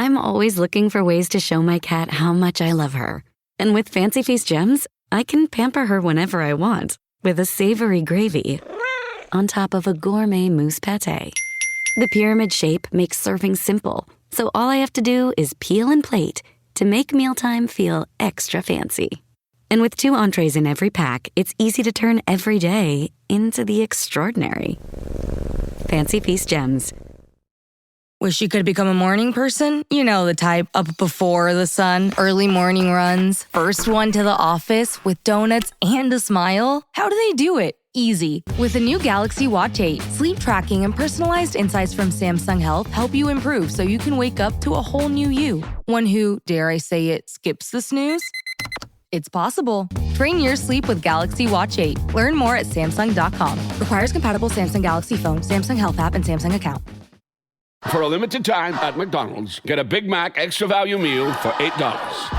I'm always looking for ways to show my cat how much I love her. And with Fancy Feast gems, I can pamper her whenever I want with a savory gravy on top of a gourmet mousse pâté. The pyramid shape makes serving simple, so all I have to do is peel and plate to make mealtime feel extra fancy. And with 2 entrees in every pack, it's easy to turn every day into the extraordinary. Fancy Feast gems. Wish you could become a morning person? You know, the type up before the sun, early morning runs, first one to the office with donuts and a smile. How do they do it? Easy. With the new Galaxy Watch 8, sleep tracking and personalized insights from Samsung Health help you improve so you can wake up to a whole new you. One who, dare I say it, skips the snooze? It's possible. Train your sleep with Galaxy Watch 8. Learn more at Samsung.com. Requires compatible Samsung Galaxy phone, Samsung Health app, and Samsung account. For a limited time at McDonald's, get a Big Mac extra value meal for $8.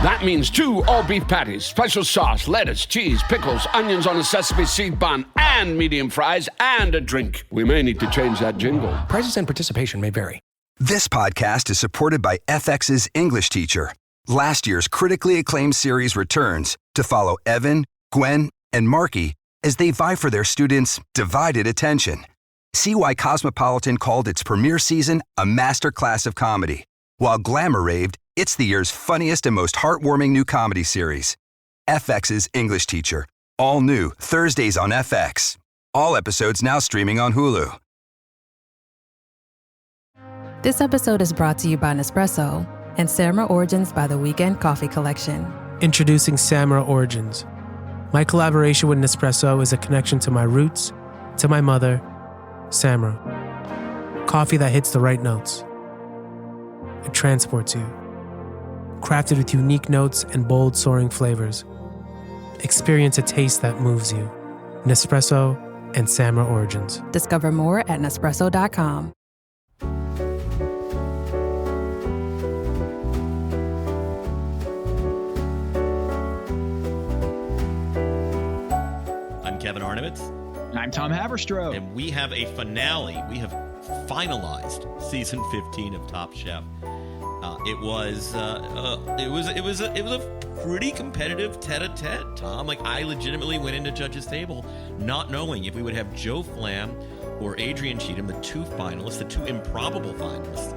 That means 2 all-beef patties, special sauce, lettuce, cheese, pickles, onions on a sesame seed bun, and medium fries, and a drink. We may need to change that jingle. Prices and participation may vary. This podcast is supported by FX's English teacher. Last year's critically acclaimed series returns to follow Evan, Gwen, and Marky as they vie for their students' divided attention. See why Cosmopolitan called its premiere season a masterclass of comedy, while Glamour raved it's the year's funniest and most heartwarming new comedy series. FX's English Teacher, all new Thursdays on FX. All episodes now streaming on Hulu. This episode is brought to you by Nespresso and Samra Origins by the Weekend Coffee Collection. Introducing Samra Origins. My collaboration with Nespresso is a connection to my roots, to my mother, Samra. Coffee that hits the right notes. It transports you. Crafted with unique notes and bold soaring flavors. Experience a taste that moves you. Nespresso and Samra Origins. Discover more at Nespresso.com. I'm Kevin Arnovitz. I'm Tom Haberstroh. And we have a finale. We have finalized season 15 of Top Chef. It was a pretty competitive tete-a-tete, Tom. Like, I legitimately went into judges' table not knowing if we would have Joe Flamm or Adrienne Cheatham, the 2 finalists, the 2 improbable finalists,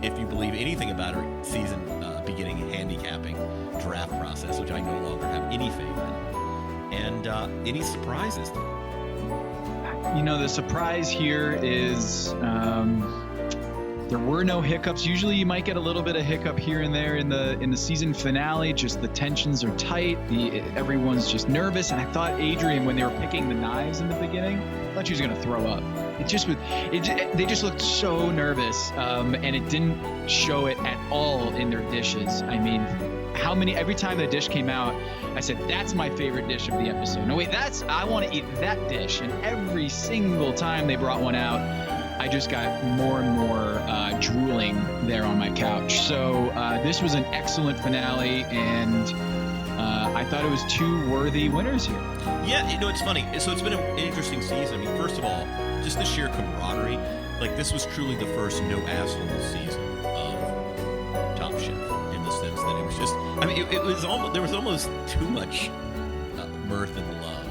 if you believe anything about our season beginning handicapping draft process, which I no longer have any faith in. And any surprises? You know, the surprise here is there were no hiccups. Usually you might get a little bit of hiccup here and there in the season finale. Just the tensions are tight. Everyone's just nervous. And I thought Adrienne, when they were picking the knives in the beginning, I thought she was going to throw up. They just looked so nervous, and it didn't show it at all in their dishes. I mean, every time the dish came out, I said, that's my favorite dish of the episode. No, wait, I want to eat that dish. And every single time they brought one out, I just got more and more drooling there on my couch. So this was an excellent finale, and I thought it was 2 worthy winners here. Yeah, you know, it's funny. So it's been an interesting season. I mean, first of all, just the sheer camaraderie. Like, this was truly the first no asshole season of Top Chef, in the sense that it was just, I mean, it was almost, there was almost too much mirth and love.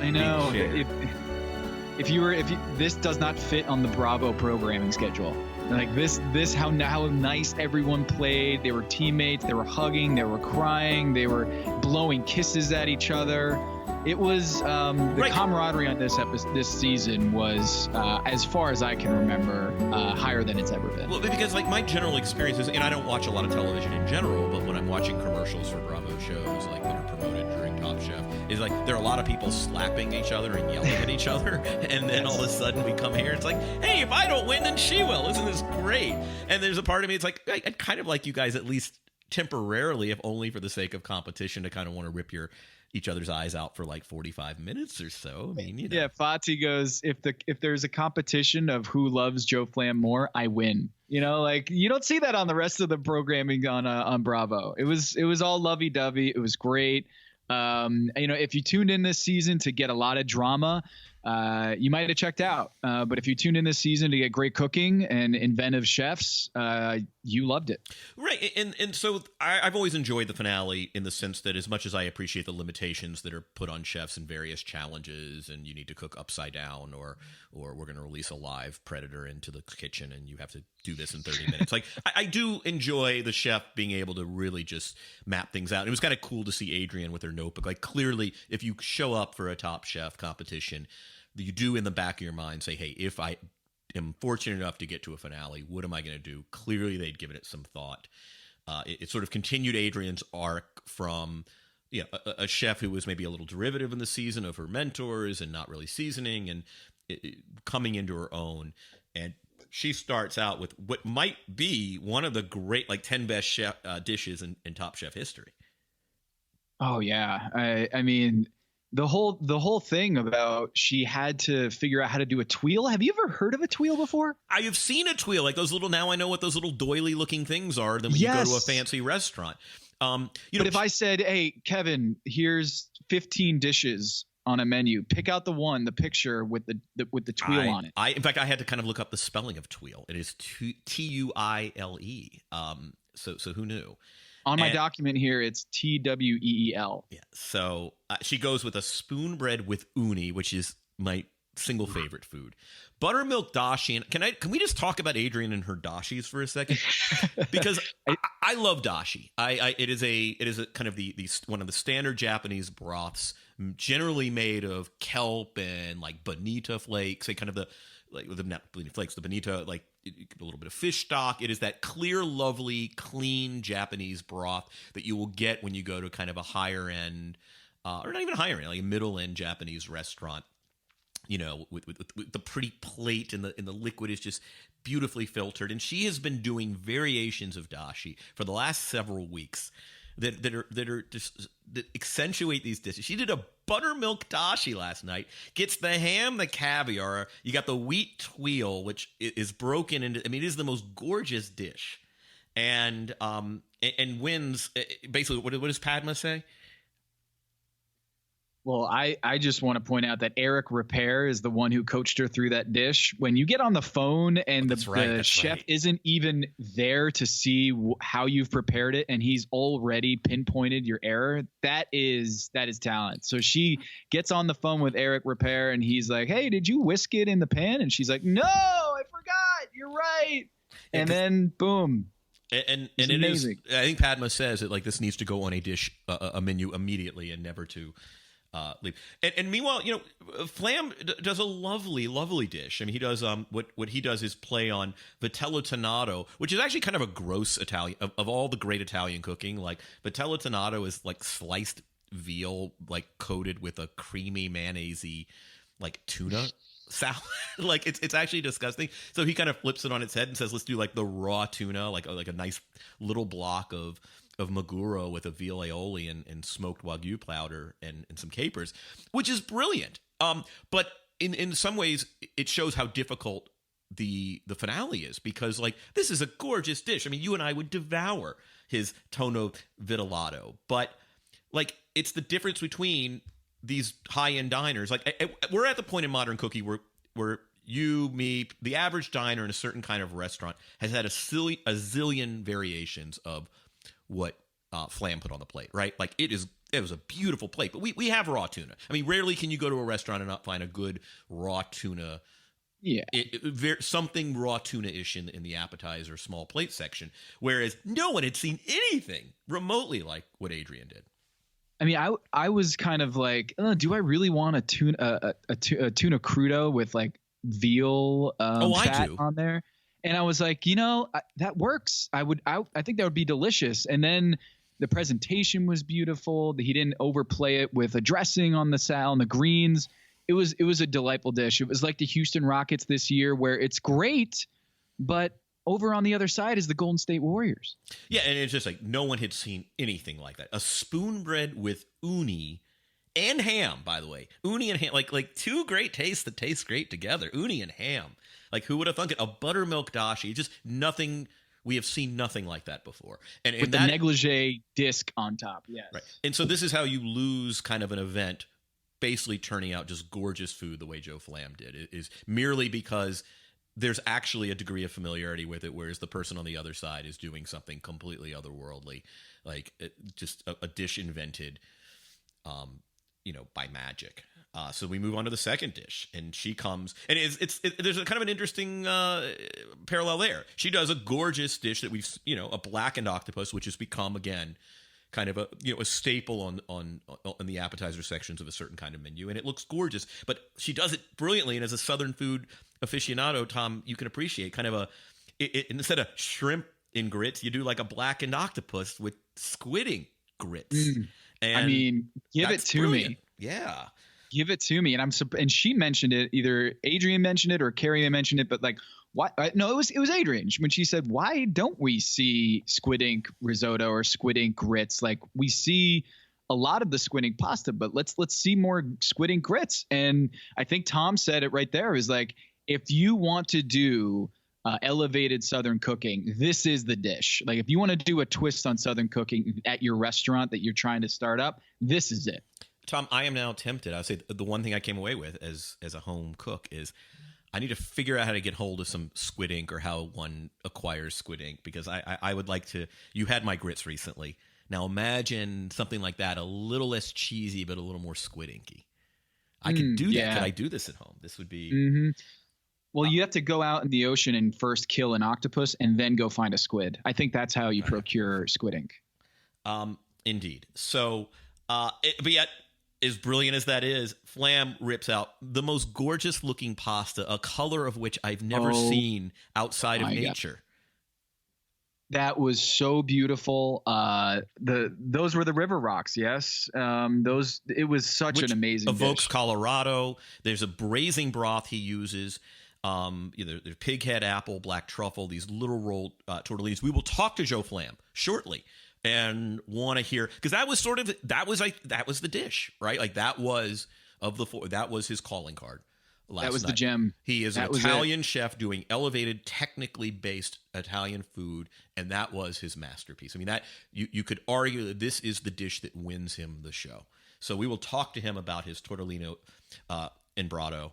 I know. This does not fit on the Bravo programming schedule. Like this how nice everyone played. They were teammates. They were hugging. They were crying. They were blowing kisses at each other. It was the camaraderie on this season was, as far as I can remember, higher than it's ever been. Well, because like my general experience is, and I don't watch a lot of television in general, but when I'm watching commercials for Bravo shows like that are promoted during Top Chef, is like there are a lot of people slapping each other and yelling at each other, and then all of a sudden we come here, it's like, hey, if I don't win, then she will. Isn't this great? And there's a part of me, it's like, I'd kind of like you guys at least temporarily, if only for the sake of competition, to kind of want to rip each other's eyes out for like 45 minutes or so. I mean, you know. Yeah, Fati goes, if there's a competition of who loves Joe Flamm more, I win. You know, like you don't see that on the rest of the programming on Bravo. It was all lovey-dovey. It was great. You know, if you tuned in this season to get a lot of drama, you might have checked out. But if you tuned in this season to get great cooking and inventive chefs, you loved it. Right. And so I've always enjoyed the finale in the sense that as much as I appreciate the limitations that are put on chefs in various challenges, and you need to cook upside down, or we're going to release a live predator into the kitchen and you have to do this in 30 minutes. Like, I do enjoy the chef being able to really just map things out. It was kind of cool to see Adrienne with her notebook. Like, clearly, if you show up for a Top Chef competition, you do in the back of your mind say, hey, if I am fortunate enough to get to a finale, what am I going to do? Clearly, they'd given it some thought. It sort of continued Adrienne's arc from a chef who was maybe a little derivative in the season of her mentors and not really seasoning, and coming into her own. And she starts out with what might be one of the great, 10 best chef, dishes in Top Chef history. Oh yeah, I mean, the whole thing about she had to figure out how to do a tuile. Have you ever heard of a tuile before? I have seen a tuile, like those little. Now I know what those little doily looking things are. Then when you go to a fancy restaurant, but if I said, "Hey, Kevin, here's 15 dishes on a menu. Pick out the picture with the tuile on it." In fact, I had to kind of look up the spelling of tuile. It is Tuile. So who knew? On my document here, it's TWEEL. Yeah. So she goes with a spoon bread with uni, which is my single favorite food. Buttermilk dashi. And can we just talk about Adrienne and her dashis for a second? Because I love dashi. It is a kind of the one of the standard Japanese broths, generally made of kelp and like bonita flakes, and kind of not bonita flakes, the bonita, like a little bit of fish stock. It is that clear, lovely, clean Japanese broth that you will get when you go to kind of a higher end, or not even a higher end, like a middle end Japanese restaurant. With the pretty plate, and the liquid is just beautifully filtered. And she has been doing variations of dashi for the last several weeks that accentuate these dishes. She did a buttermilk dashi last night. Gets the ham, the caviar. You got the wheat tuile, which is broken into. I mean, it is the most gorgeous dish, and wins. Basically, what does Padma say? Well, I just want to point out that Eric Repair is the one who coached her through that dish. When you get on the phone and the chef isn't even there to see how you've prepared it, and he's already pinpointed your error, that is talent. So she gets on the phone with Eric Repair, and he's like, "Hey, did you whisk it in the pan?" And she's like, "No, I forgot. You're right." And then boom. And it amazing. I think Padma says that this needs to go on a dish, a menu immediately, and never to leave. And meanwhile, Flamm does a lovely, lovely dish. I mean, he does what he does is play on vitello tonnato, which is actually kind of a gross Italian of all the great Italian cooking. Like, vitello tonnato is like sliced veal, like coated with a creamy mayonnaise-y, like tuna salad. Like, it's actually disgusting. So he kind of flips it on its head and says, let's do like the raw tuna, like a nice little block of maguro with a veal aioli and smoked wagyu powder and some capers, which is brilliant. But in some ways, it shows how difficult the finale is, because this is a gorgeous dish. I mean, you and I would devour his tonno vitellato, but it's the difference between these high-end diners. We're at the point in modern cooking where you, me, the average diner in a certain kind of restaurant has had a zillion variations of what Flamm put on the plate, right? It was a beautiful plate, but we have raw tuna. I mean, rarely can you go to a restaurant and not find a good raw tuna. Yeah, something raw tuna-ish in the appetizer small plate section, whereas no one had seen anything remotely like what Adrienne did. I mean, I was kind of like, do I really want a tuna crudo with veal fat on there? And I was like, that works. I think that would be delicious. And then the presentation was beautiful. He didn't overplay it with a dressing on the salad and the greens. It was a delightful dish. It was like the Houston Rockets this year, where it's great, but over on the other side is the Golden State Warriors. Yeah, and it's just no one had seen anything like that. A spoon bread with uni and ham, by the way. Uni and ham, like two great tastes that taste great together. Uni and ham. Who would have thunk it? A buttermilk dashi. Just nothing. We have seen nothing like that before. And with the negligee disc on top. Yes. Right. And so this is how you lose kind of an event basically turning out just gorgeous food the way Joe Flamm did. It is merely because there's actually a degree of familiarity with it, whereas the person on the other side is doing something completely otherworldly, like just a dish invented, by magic. So we move on to the second dish, and she comes, and there's a kind of an interesting parallel there. She does a gorgeous dish that we've, a blackened octopus, which has become again kind of a staple on the appetizer sections of a certain kind of menu, and it looks gorgeous. But she does it brilliantly, and as a Southern food aficionado, Tom, you can appreciate kind of instead of shrimp in grits, you do like a blackened octopus with squidding grits. And give it to me. Yeah. Give it to me. And she mentioned it, either Adrienne mentioned it or Carrie mentioned it, but like, why? No, it was Adrienne when she said, why don't we see squid ink risotto or squid ink grits? Like, we see a lot of the squid ink pasta, but let's see more squid ink grits. And I think Tom said it right there, is like, if you want to do elevated Southern cooking, this is the dish. Like, if you want to do a twist on Southern cooking at your restaurant that you're trying to start up, this is it. Tom, I am now tempted. I would say the one thing I came away with as a home cook is I need to figure out how to get hold of some squid ink, or how one acquires squid ink, because I would like to. You had my grits recently. Now imagine something like that, a little less cheesy, but a little more squid inky. I could do that. Could I do this at home? This would be. Mm-hmm. Well, you have to go out in the ocean and first kill an octopus and then go find a squid. I think that's how you procure squid ink. Indeed. So, but yet, as brilliant as that is, Flamm rips out the most gorgeous looking pasta, a color of which I've never seen outside of nature. That was so beautiful. Those were the river rocks. Yes. It was such an amazing evokes dish. Colorado. There's a braising broth he uses. There's pig head apple, black truffle, these little rolled tortellinis. We will talk to Joe Flamm shortly and want to hear, because that was the dish, right? Like, that was that was his calling card. That was the gem. He is an Italian chef doing elevated, technically based Italian food, and that was his masterpiece. I mean, that you could argue that this is the dish that wins him the show. So we will talk to him about his tortellino in Brado.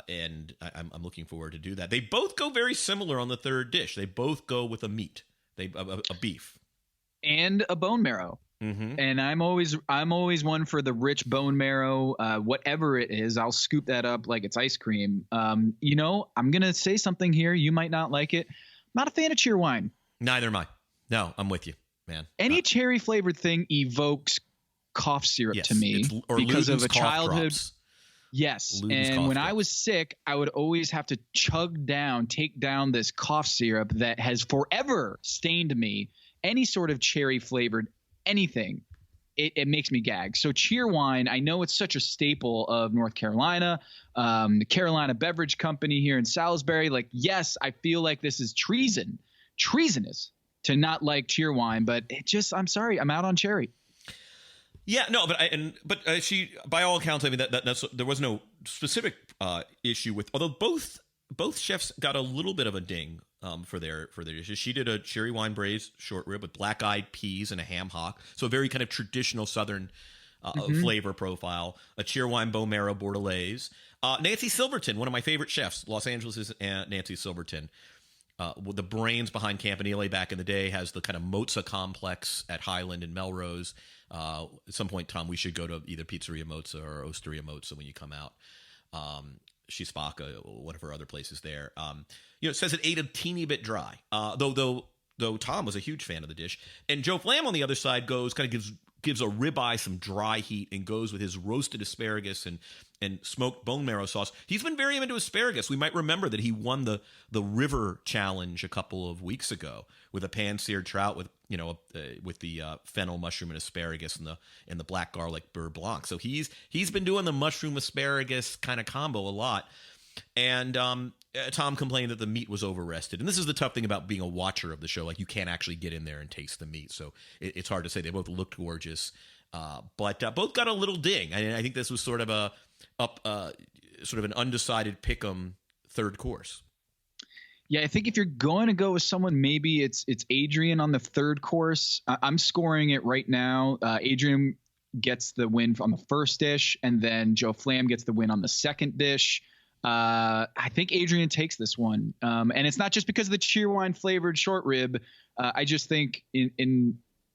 And I'm looking forward to do that. They both go very similar on the third dish. They both go with a meat, a beef, and a bone marrow. Mm-hmm. And I'm always one for the rich bone marrow. Whatever it is, I'll scoop that up like it's ice cream. I'm gonna say something here. You might not like it. I'm not a fan of cheer wine. Neither am I. No, I'm with you, man. Any cherry flavored thing evokes cough syrup to me because of a childhood. Drops. Yes. And when I was sick, I would always have to take down this cough syrup that has forever stained me. Any sort of cherry flavored anything, it makes me gag. So cheer wine, I know it's such a staple of North Carolina, the Carolina Beverage Company here in Salisbury. Like, yes, I feel like this is treasonous to not like cheer wine, but I'm sorry, I'm out on cherry. Yeah, no, but she, by all accounts, I mean that's there was no specific issue with. Although both chefs got a little bit of a ding for their dishes. She did a cherry wine braised short rib with black-eyed peas and a ham hock, so a very kind of traditional Southern flavor profile. A cheer wine bone marrow bordelaise. Nancy Silverton, one of my favorite chefs, Los Angeles' Nancy Silverton. The brains behind Campanile back in the day, has the kind of Mozza complex at Highland and Melrose. At some point, Tom, we should go to either Pizzeria Mozza or Osteria Mozza when you come out. Schispacca, one of her other places there. It says it ate a teeny bit dry. Though Tom was a huge fan of the dish. And Joe Flamm on the other side gives a ribeye some dry heat and goes with his roasted asparagus and smoked bone marrow sauce. He's been very into asparagus. We might remember that he won the River Challenge a couple of weeks ago with a pan-seared trout with the fennel, mushroom, and asparagus and the black garlic beurre blanc. So he's been doing the mushroom asparagus kind of combo a lot. And Tom complained that the meat was over-rested. And this is the tough thing about being a watcher of the show. Like, you can't actually get in there and taste the meat. So it's hard to say. They both looked gorgeous. But both got a little ding. I think this was sort of an undecided pick'em third course. Yeah, I think if you're going to go with someone, maybe it's Adrienne on the third course. I'm scoring it right now. Adrienne gets the win on the first dish, and then Joe Flamm gets the win on the second dish. I think Adrienne takes this one. And it's not just because of the cheerwine flavored short rib. I just think it's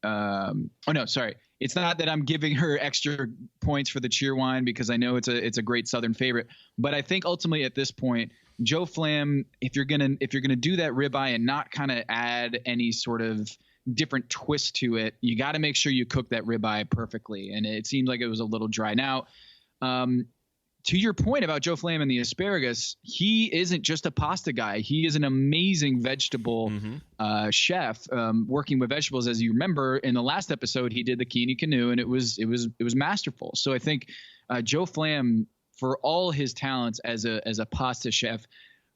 not that I'm giving her extra points for the cheerwine because I know it's a great Southern favorite. But I think ultimately at this point, Joe Flamm, if you're gonna do that ribeye and not kind of add any sort of different twist to it, you got to make sure you cook that ribeye perfectly. And it seemed like it was a little dry. Now, to your point about Joe Flamm and the asparagus, he isn't just a pasta guy. He is an amazing vegetable chef, working with vegetables. As you remember, in the last episode, he did the Kini Canoe, and it was masterful. So I think Joe Flamm, for all his talents as a pasta chef,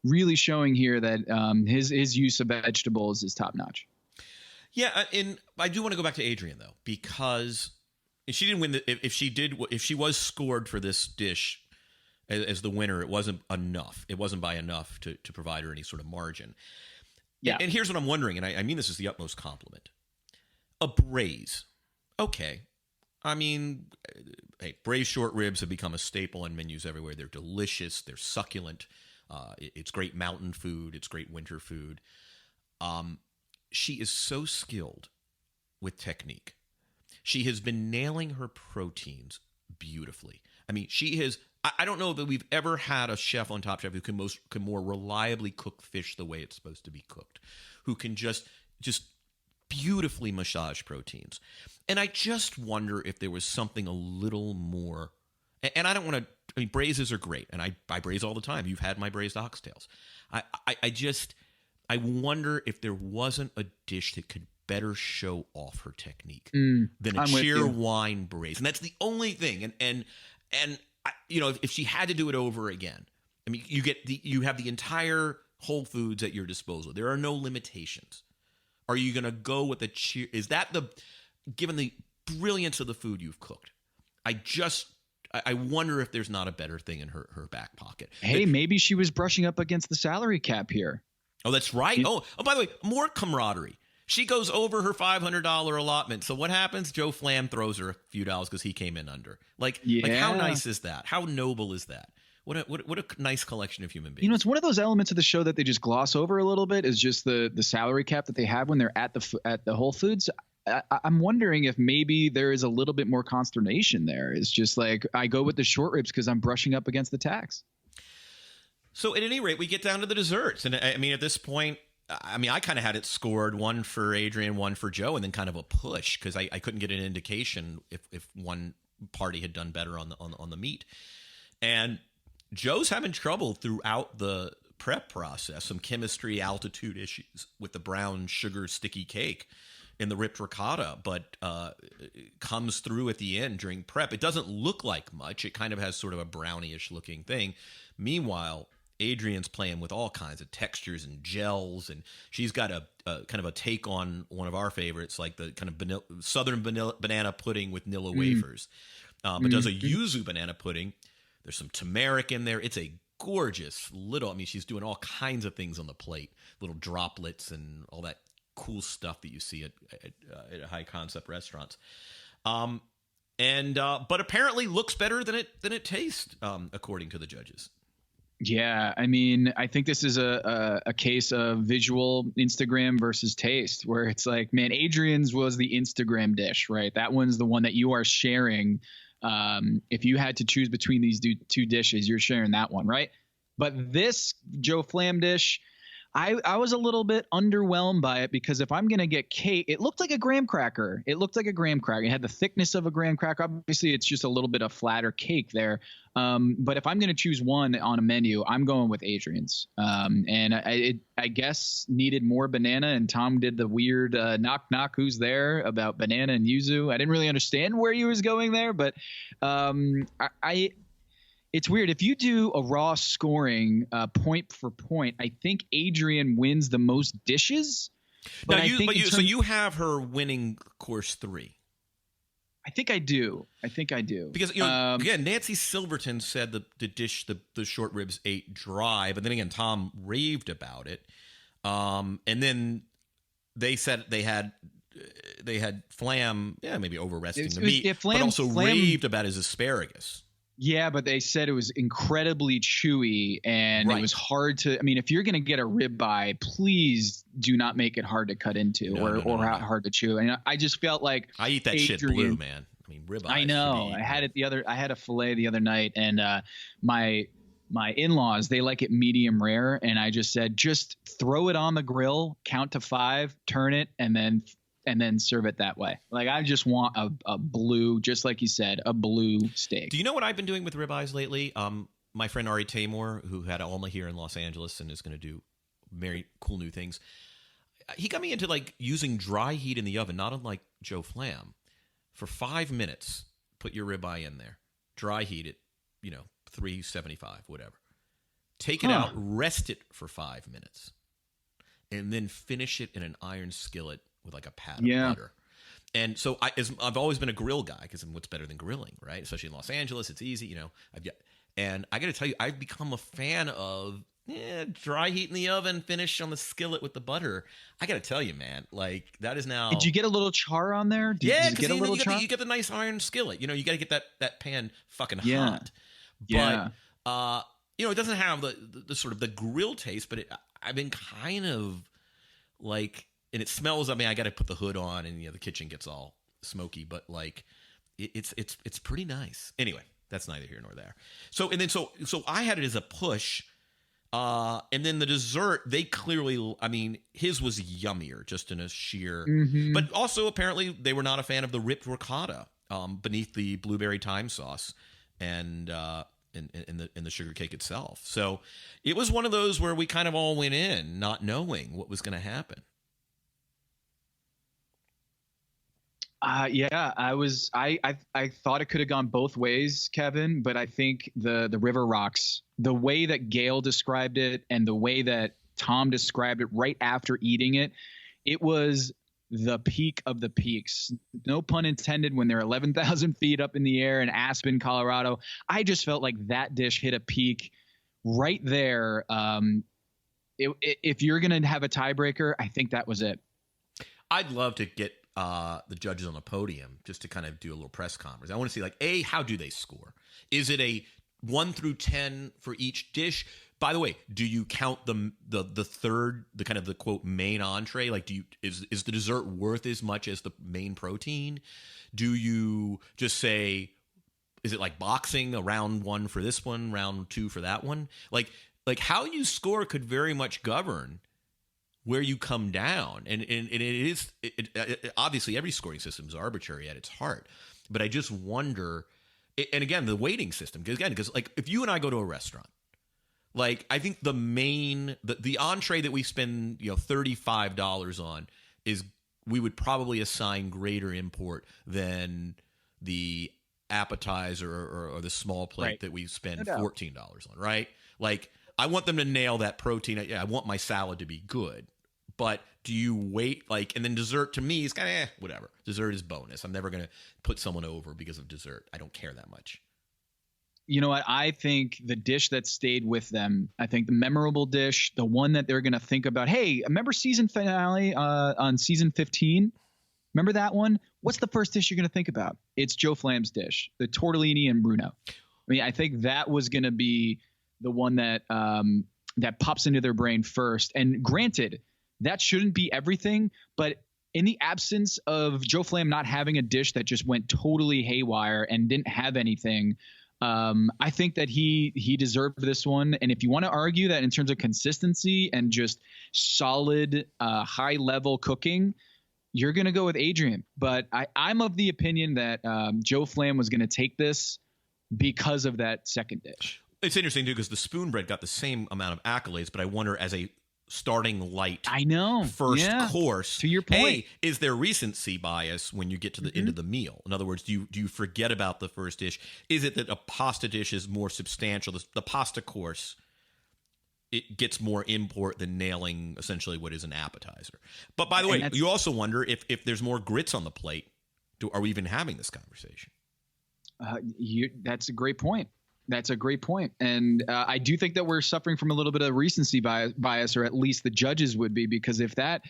really showing here that his use of vegetables is top notch. Yeah, and I do want to go back to Adrienne though, because if she didn't win, if she was scored for this dish as the winner, it wasn't enough. It wasn't by enough to provide her any sort of margin. Yeah. And here's what I'm wondering, and I mean this is the utmost compliment. A braise. Okay. I mean, hey, braised short ribs have become a staple on menus everywhere. They're delicious. They're succulent. It's great mountain food. It's great winter food. She is so skilled with technique. She has been nailing her proteins beautifully. I mean, she has. I don't know that we've ever had a chef on Top Chef who can more reliably cook fish the way it's supposed to be cooked, who can just beautifully massage proteins. And I just wonder if there was something a little more. And I don't want to. I mean, braises are great, and I braise all the time. You've had my braised oxtails. I wonder if there wasn't a dish that could better show off her technique than a cheerwine braise, and that's the only thing. And if she had to do it over again, I mean, you have the entire Whole Foods at your disposal. There are no limitations. Are you going to go with the cheer? Is that given the brilliance of the food you've cooked? I wonder if there's not a better thing in her back pocket. Hey, maybe she was brushing up against the salary cap here. Oh, that's right. Oh, by the way, more camaraderie. She goes over her $500 allotment. So what happens? Joe Flamm throws her a few dollars because he came in under. Like how nice is that? How noble is that? What a nice collection of human beings. You know, it's one of those elements of the show that they just gloss over a little bit. Is just the salary cap that they have when they're at the Whole Foods. I'm wondering if maybe there is a little bit more consternation there. It's just like, I go with the short ribs because I'm brushing up against the tax. So at any rate, we get down to the desserts. And I mean, at this point, I kind of had it scored, one for Adrienne, one for Joe, and then kind of a push because I couldn't get an indication if one party had done better on the meat. And Joe's having trouble throughout the prep process, some chemistry altitude issues with the brown sugar sticky cake in the ripped ricotta, but comes through at the end during prep. It doesn't look like much. It kind of has sort of a brownish looking thing. Meanwhile, Adrienne's playing with all kinds of textures and gels, and she's got a kind of a take on one of our favorites, like the kind of southern banana pudding with Nilla wafers, but does a yuzu banana pudding. There's some turmeric in there. It's a gorgeous little. I mean, she's doing all kinds of things on the plate, little droplets and all that cool stuff that you see at high concept restaurants. But apparently looks better than it tastes, according to the judges. Yeah, I mean, I think this is a case of visual Instagram versus taste, where it's like, man, Adrienne's was the Instagram dish, right? That one's the one that you are sharing. If you had to choose between these two dishes, you're sharing that one, right? But this Joe Flamm dish, I was a little bit underwhelmed by it because if I'm going to get cake, it looked like a graham cracker. It had the thickness of a graham cracker. Obviously, it's just a little bit of flatter cake there. But if I'm going to choose one on a menu, I'm going with Adrienne's. And I guess needed more banana. And Tom did the weird knock, knock, who's there about banana and yuzu. I didn't really understand where he was going there, but it's weird. If you do a raw scoring point for point, I think Adrienne wins the most dishes. So you have her winning course 3. I think I do. Because again, Nancy Silverton said the dish, the short ribs ate dry, but then again, Tom raved about it. And then they said they had they had Flamm, maybe over resting the was- meat, but also raved about his asparagus. Yeah, but they said it was incredibly chewy and it was hard to. I mean, if you're going to get a ribeye, please do not make it hard to cut into or hard to chew. And I just felt like I eat that shit blue, man. I mean, ribeye. I know. I had a fillet the other night, and my in-laws, they like it medium rare, and I just said, just throw it on the grill, count to 5, turn it, and then serve it that way. Like, I just want a blue, just like you said, a blue steak. Do you know what I've been doing with ribeyes lately? My friend Ari Tamor, who had Alma here in Los Angeles and is going to do very cool new things, he got me into like using dry heat in the oven, not unlike Joe Flamm. For 5 minutes, put your ribeye in there, dry heat it, 375, whatever. Take it out, rest it for 5 minutes, and then finish it in an iron skillet with like a pat of butter. And so I've always been a grill guy because what's better than grilling, right? Especially in Los Angeles, it's easy, and I got to tell you, I've become a fan of dry heat in the oven, finish on the skillet with the butter. I got to tell you, man, like that is now. Did you get a little char on there? Did you get a little char? You get the nice iron skillet. You got to get that pan fucking hot. Yeah. But it doesn't have the sort of the grill taste, but I've been kind of like. And it smells. I mean, I got to put the hood on, and the kitchen gets all smoky. But like, it's pretty nice. Anyway, that's neither here nor there. So I had it as a push, and then the dessert. They clearly, I mean, his was yummier, just in a sheer. Mm-hmm. But also, apparently, they were not a fan of the ripped ricotta beneath the blueberry thyme sauce, and in the sugar cake itself. So it was one of those where we kind of all went in not knowing what was going to happen. I thought it could have gone both ways, Kevin, but I think the River Rocks, the way that Gail described it and the way that Tom described it right after eating it, it was the peak of the peaks. No pun intended, when they're 11,000 feet up in the air in Aspen, Colorado. I just felt like that dish hit a peak right there. If you're going to have a tiebreaker, I think that was it. I'd love to get the judges on a podium just to kind of do a little press conference. I want to see, like, how do they score? Is it a 1 through 10 for each dish? By the way, do you count the third, the kind of the quote main entree? Like, is the dessert worth as much as the main protein? Do you just say, is it like boxing, a round 1 for this one, round 2 for that one? Like how you score could very much govern where you come down. And it is obviously every scoring system is arbitrary at its heart. But I just wonder, and again, the weighting system, because like if you and I go to a restaurant, like I think the entree that we spend $35 on is, we would probably assign greater import than the appetizer or the small plate that we spend $14 on, right? Like, I want them to nail that protein. I want my salad to be good. But do you wait, and then dessert to me is kind of whatever. Dessert is bonus. I'm never going to put someone over because of dessert. I don't care that much. You know what? I think the dish that stayed with them, I think the memorable dish, the one that they're going to think about, hey, remember season finale on season 15? Remember that one? What's the first dish you're going to think about? It's Joe Flamm's dish, the tortellini and Bruno. I mean, I think that was going to be the one that that pops into their brain first. And granted, that shouldn't be everything, but in the absence of Joe Flamm not having a dish that just went totally haywire and didn't have anything, I think that he deserved this one. And if you want to argue that in terms of consistency and just solid, high level cooking, you're going to go with Adrienne. But I'm of the opinion that Joe Flamm was going to take this because of that second dish. It's interesting, too, because the spoon bread got the same amount of accolades, but I wonder, as a starting light, first course, to your point, hey, is there recency bias when you get to the end of the meal? In other words, do you forget about the first dish? Is it that a pasta dish is more substantial? The pasta course, it gets more import than nailing essentially what is an appetizer. But by the way, you also wonder if there's more grits on the plate. Are we even having this conversation? That's a great point. That's a great point. And I do think that we're suffering from a little bit of recency bias, or at least the judges would be, because if that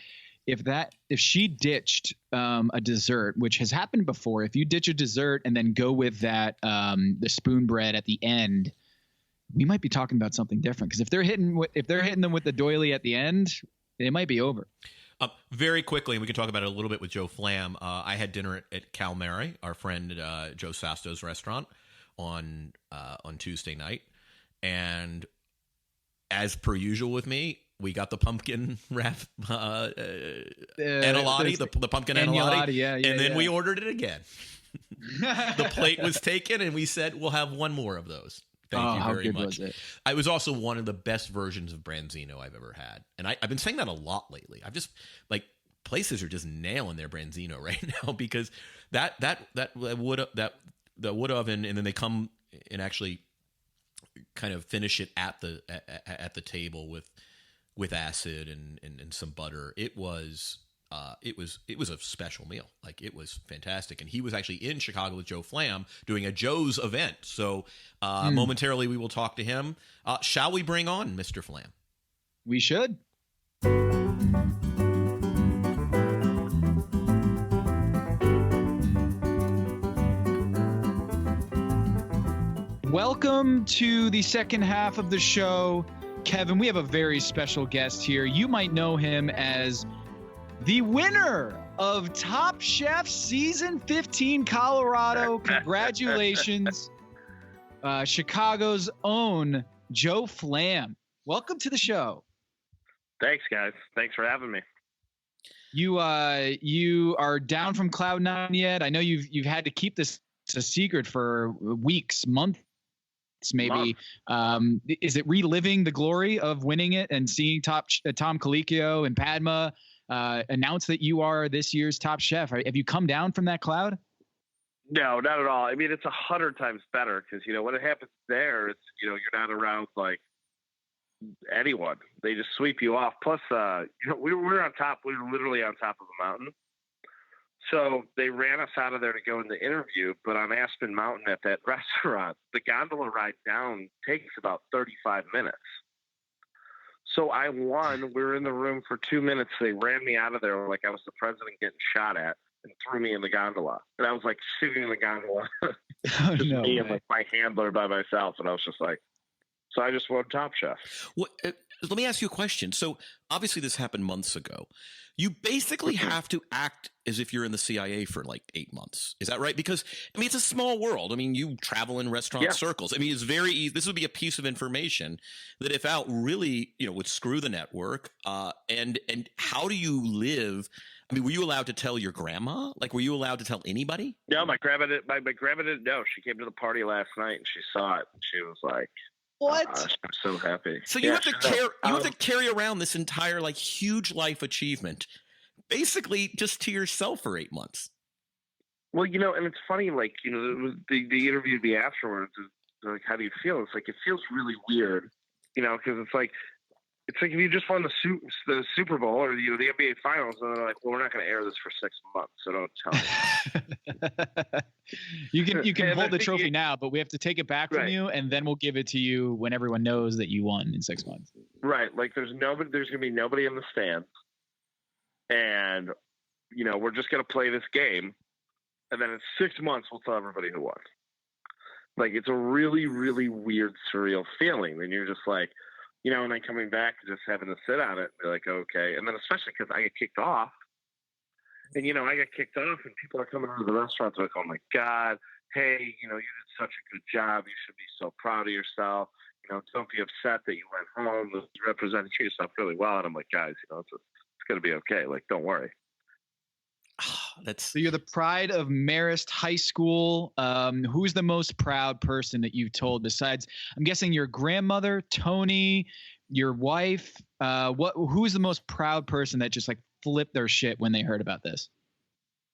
if she ditched a dessert, which has happened before, if you ditch a dessert and then go with that the spoon bread at the end, we might be talking about something different. Because if they're hitting them with the doily at the end, it might be over. Very quickly, and we can talk about it a little bit with Joe Flamm. I had dinner at Cal Mary, our friend Joe Sasto's restaurant, on Tuesday night, and as per usual with me, we got the pumpkin wrap enchilada, the pumpkin enchilada, and then we ordered it again. The plate was taken, and we said we'll have one more of those. Thank you very much. Was it was also one of the best versions of Branzino I've ever had. And I've been saying that a lot lately. I've just places are just nailing their Branzino right now, because that wood oven, and then they come and actually kind of finish it at the table with acid and some butter. It was a special meal. It was fantastic. And he was actually in Chicago with Joe Flamm doing a Joe's event. So momentarily we will talk to him. Shall we bring on Mr. Flamm? We should. Welcome to the second half of the show. Kevin, we have a very special guest here. You might know him as the winner of Top Chef Season 15 Colorado. Congratulations. Chicago's own Joe Flamm. Welcome to the show. Thanks, guys. Thanks for having me. You are down from Cloud 9 yet? I know you've had to keep this a secret for weeks, months, maybe. Is it reliving the glory of winning it and seeing Tom Colicchio and Padma announce that you are this year's Top Chef? Have you come down from that cloud? No, not at all. I mean, it's 100 times better because, when it happens there, it's, you're not around anyone. They just sweep you off. Plus, we were on top. We were literally on top of a mountain. So they ran us out of there to go in the interview. But on Aspen Mountain at that restaurant, the gondola ride down takes about 35 minutes. So I won. We were in the room for 2 minutes. They ran me out of there like I was the president getting shot at and threw me in the gondola. And I was sitting in the gondola, me and my handler by myself. And I was just so I just won Top Chef. Well, let me ask you a question. So obviously this happened months ago. You basically have to act as if you're in the CIA for 8 months. Is that right? Because, it's a small world. You travel in restaurant circles. It's very easy. This would be a piece of information that if out really, would screw the network. And how do you live? Were you allowed to tell your grandma? Were you allowed to tell anybody? No, my grandma didn't know. She came to the party last night and she saw it. And she was like, what? I'm so happy. So you have to carry around this entire huge life achievement, basically just to yourself for 8 months. Well, and it's funny, the interview me afterwards is how do you feel? It's it feels really weird, because it's if you just won the Super Bowl or the NBA Finals, and they're well, we're not going to air this for 6 months, so don't tell me. you can hold the trophy now, but we have to take it back from you, and then we'll give it to you when everyone knows that you won in 6 months. Right, there's going to be nobody in the stands, and we're just going to play this game, and then in 6 months we'll tell everybody who won. It's a really, really weird, surreal feeling, and you're just and then coming back and just having to sit on it and be okay. And then especially because I get kicked off. And, I get kicked off and people are coming into the restaurant. They're oh, my God, hey, you did such a good job. You should be so proud of yourself. Don't be upset that you went home. You represented yourself really well. And I'm guys, it's going to be okay. Don't worry. So you're the pride of Marist High School. Who's the most proud person that you've told besides, I'm guessing, your grandmother, Tony, your wife? Who's the most proud person that just flipped their shit when they heard about this?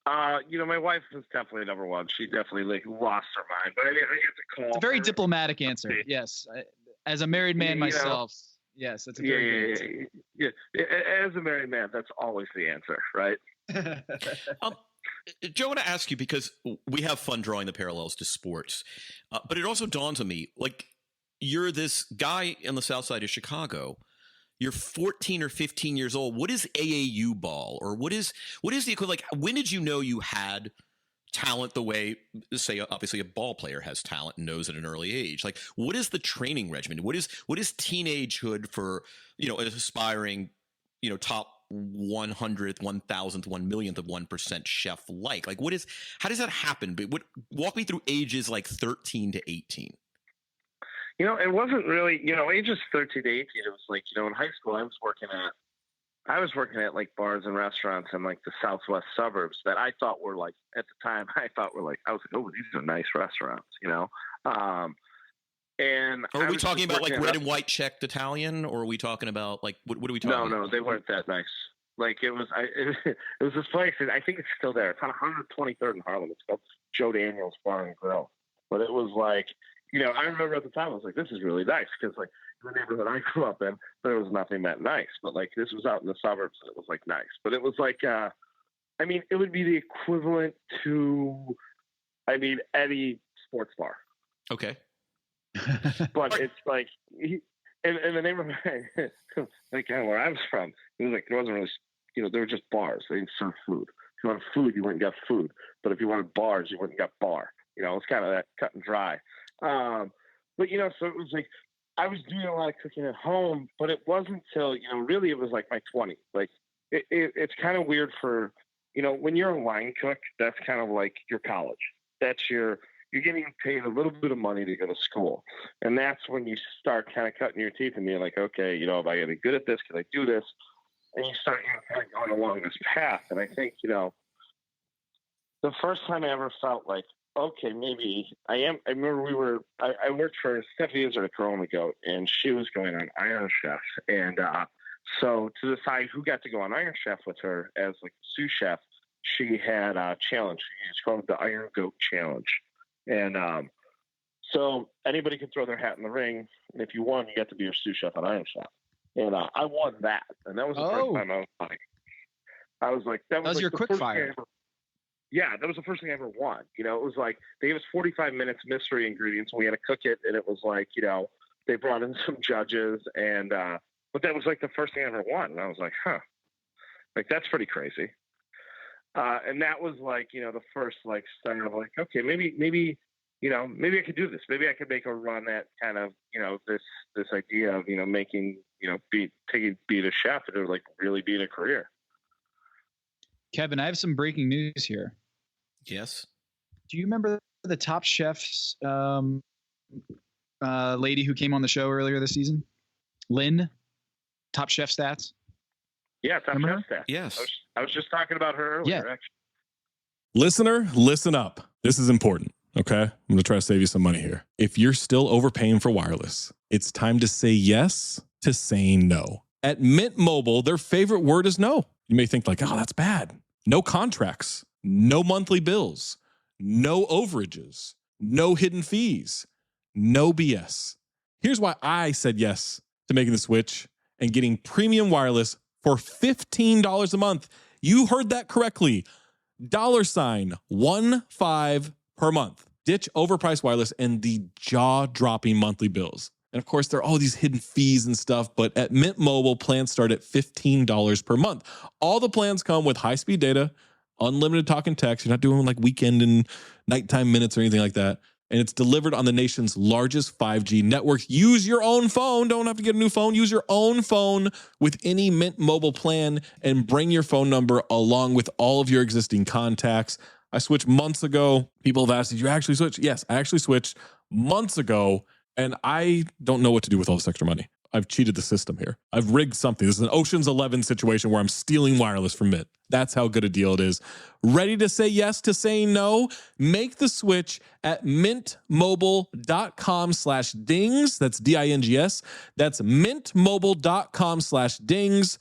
My wife is definitely number one. She definitely lost her mind. But I get to call. It's a very diplomatic answer. Yes, as a married man myself. Yes, that's a very good answer. Yeah. As a married man, that's always the answer, right? Joe, I want to ask you, because we have fun drawing the parallels to sports, but it also dawns on me, you're this guy on the south side of Chicago you're 14 or 15 years old. What is AAU ball, or what is the equivalent? Like, when did you know you had talent the way, say, obviously a ball player has talent and knows at an early age? Like, what is the training regimen? What is teenagehood for, an aspiring, top 100th, 1000th, 1,000,000th of 1% chef like? Like, how does that happen? But walk me through ages like 13 to 18. It wasn't really, ages 13 to 18. It was like, in high school, I was working at like bars and restaurants in like the southwest suburbs that I thought were like, at the time, I was like, oh, these are nice restaurants, and are we talking about like red and white checked Italian, or are we talking about like, what are we talking about? No, they weren't that nice. Like it was this place, and I think it's still there. It's on 123rd in Harlem. It's called Joe Daniel's Bar and Grill. But it was like, I remember at the time I was like, this is really nice, because like the neighborhood I grew up in, there was nothing that nice. But like this was out in the suburbs, and it was like nice. But it was like, it would be the equivalent to, any sports bar. Okay. But it's like, in the neighborhood, like where I was from, it was like, there wasn't really, there were just bars. They didn't serve food. If you wanted food, you went and got food. But if you wanted bars, you went and got bar. It's kind of that cut and dry. But, so it was like, I was doing a lot of cooking at home, but it wasn't till, really it was like my 20s. Like it's kind of weird for, when you're a line cook, that's kind of like your college. That's you're getting paid a little bit of money to go to school. And that's when you start kind of cutting your teeth and being like, okay, if I get good at this, can I do this? And you start kind of going along this path. And I think, the first time I ever felt like, okay, maybe I am. I remember I worked for Stephanie Izzard at Corona Goat, and she was going on Iron Chef. And so to decide who got to go on Iron Chef with her as like a sous chef, she had a challenge. It's called the Iron Goat Challenge. And so anybody could throw their hat in the ring. And if you won, you got to be your sous chef on Iron Chef. And I won that. And that was the first time I was like, that was like your quick fire. Yeah, that was the first thing I ever won. It was like they gave us 45 minutes mystery ingredients, and we had to cook it. And it was like, they brought in some judges, and but that was like the first thing I ever won. And I was like, like that's pretty crazy. And that was like, the first like start of like, okay, maybe I could do this. Maybe I could make a run at kind of, this idea of, making, being a chef and like really being a career. Kevin, I have some breaking news here. Yes. Do you remember the Top Chef's lady who came on the show earlier this season? Lynn, Top Chef Stats? Yeah, Top Chef Stats. Yes. I was just talking about her earlier, actually. Listener, listen up. This is important, okay? I'm going to try to save you some money here. If you're still overpaying for wireless, it's time to say yes to saying no. At Mint Mobile, their favorite word is no. You may think like, oh, that's bad. No contracts, no monthly bills, no overages, no hidden fees, no BS. Here's why I said yes to making the switch and getting premium wireless for $15 a month. You heard that correctly. $15 per month. Ditch overpriced wireless and the jaw-dropping monthly bills. And of course, there are all these hidden fees and stuff, but at Mint Mobile, plans start at $15 per month. All the plans come with high-speed data, unlimited talk and text. You're not doing like weekend and nighttime minutes or anything like that. And it's delivered on the nation's largest 5G network. Use your own phone. Don't have to get a new phone. Use your own phone with any Mint Mobile plan and bring your phone number along with all of your existing contacts. I switched months ago. People have asked, did you actually switch? Yes, I actually switched months ago. And I don't know what to do with all this extra money. I've cheated the system here. I've rigged something. This is an Ocean's 11 situation where I'm stealing wireless from Mint. That's how good a deal it is. Ready to say yes to saying no? Make the switch at mintmobile.com/dings. That's DINGS. That's mintmobile.com/dings.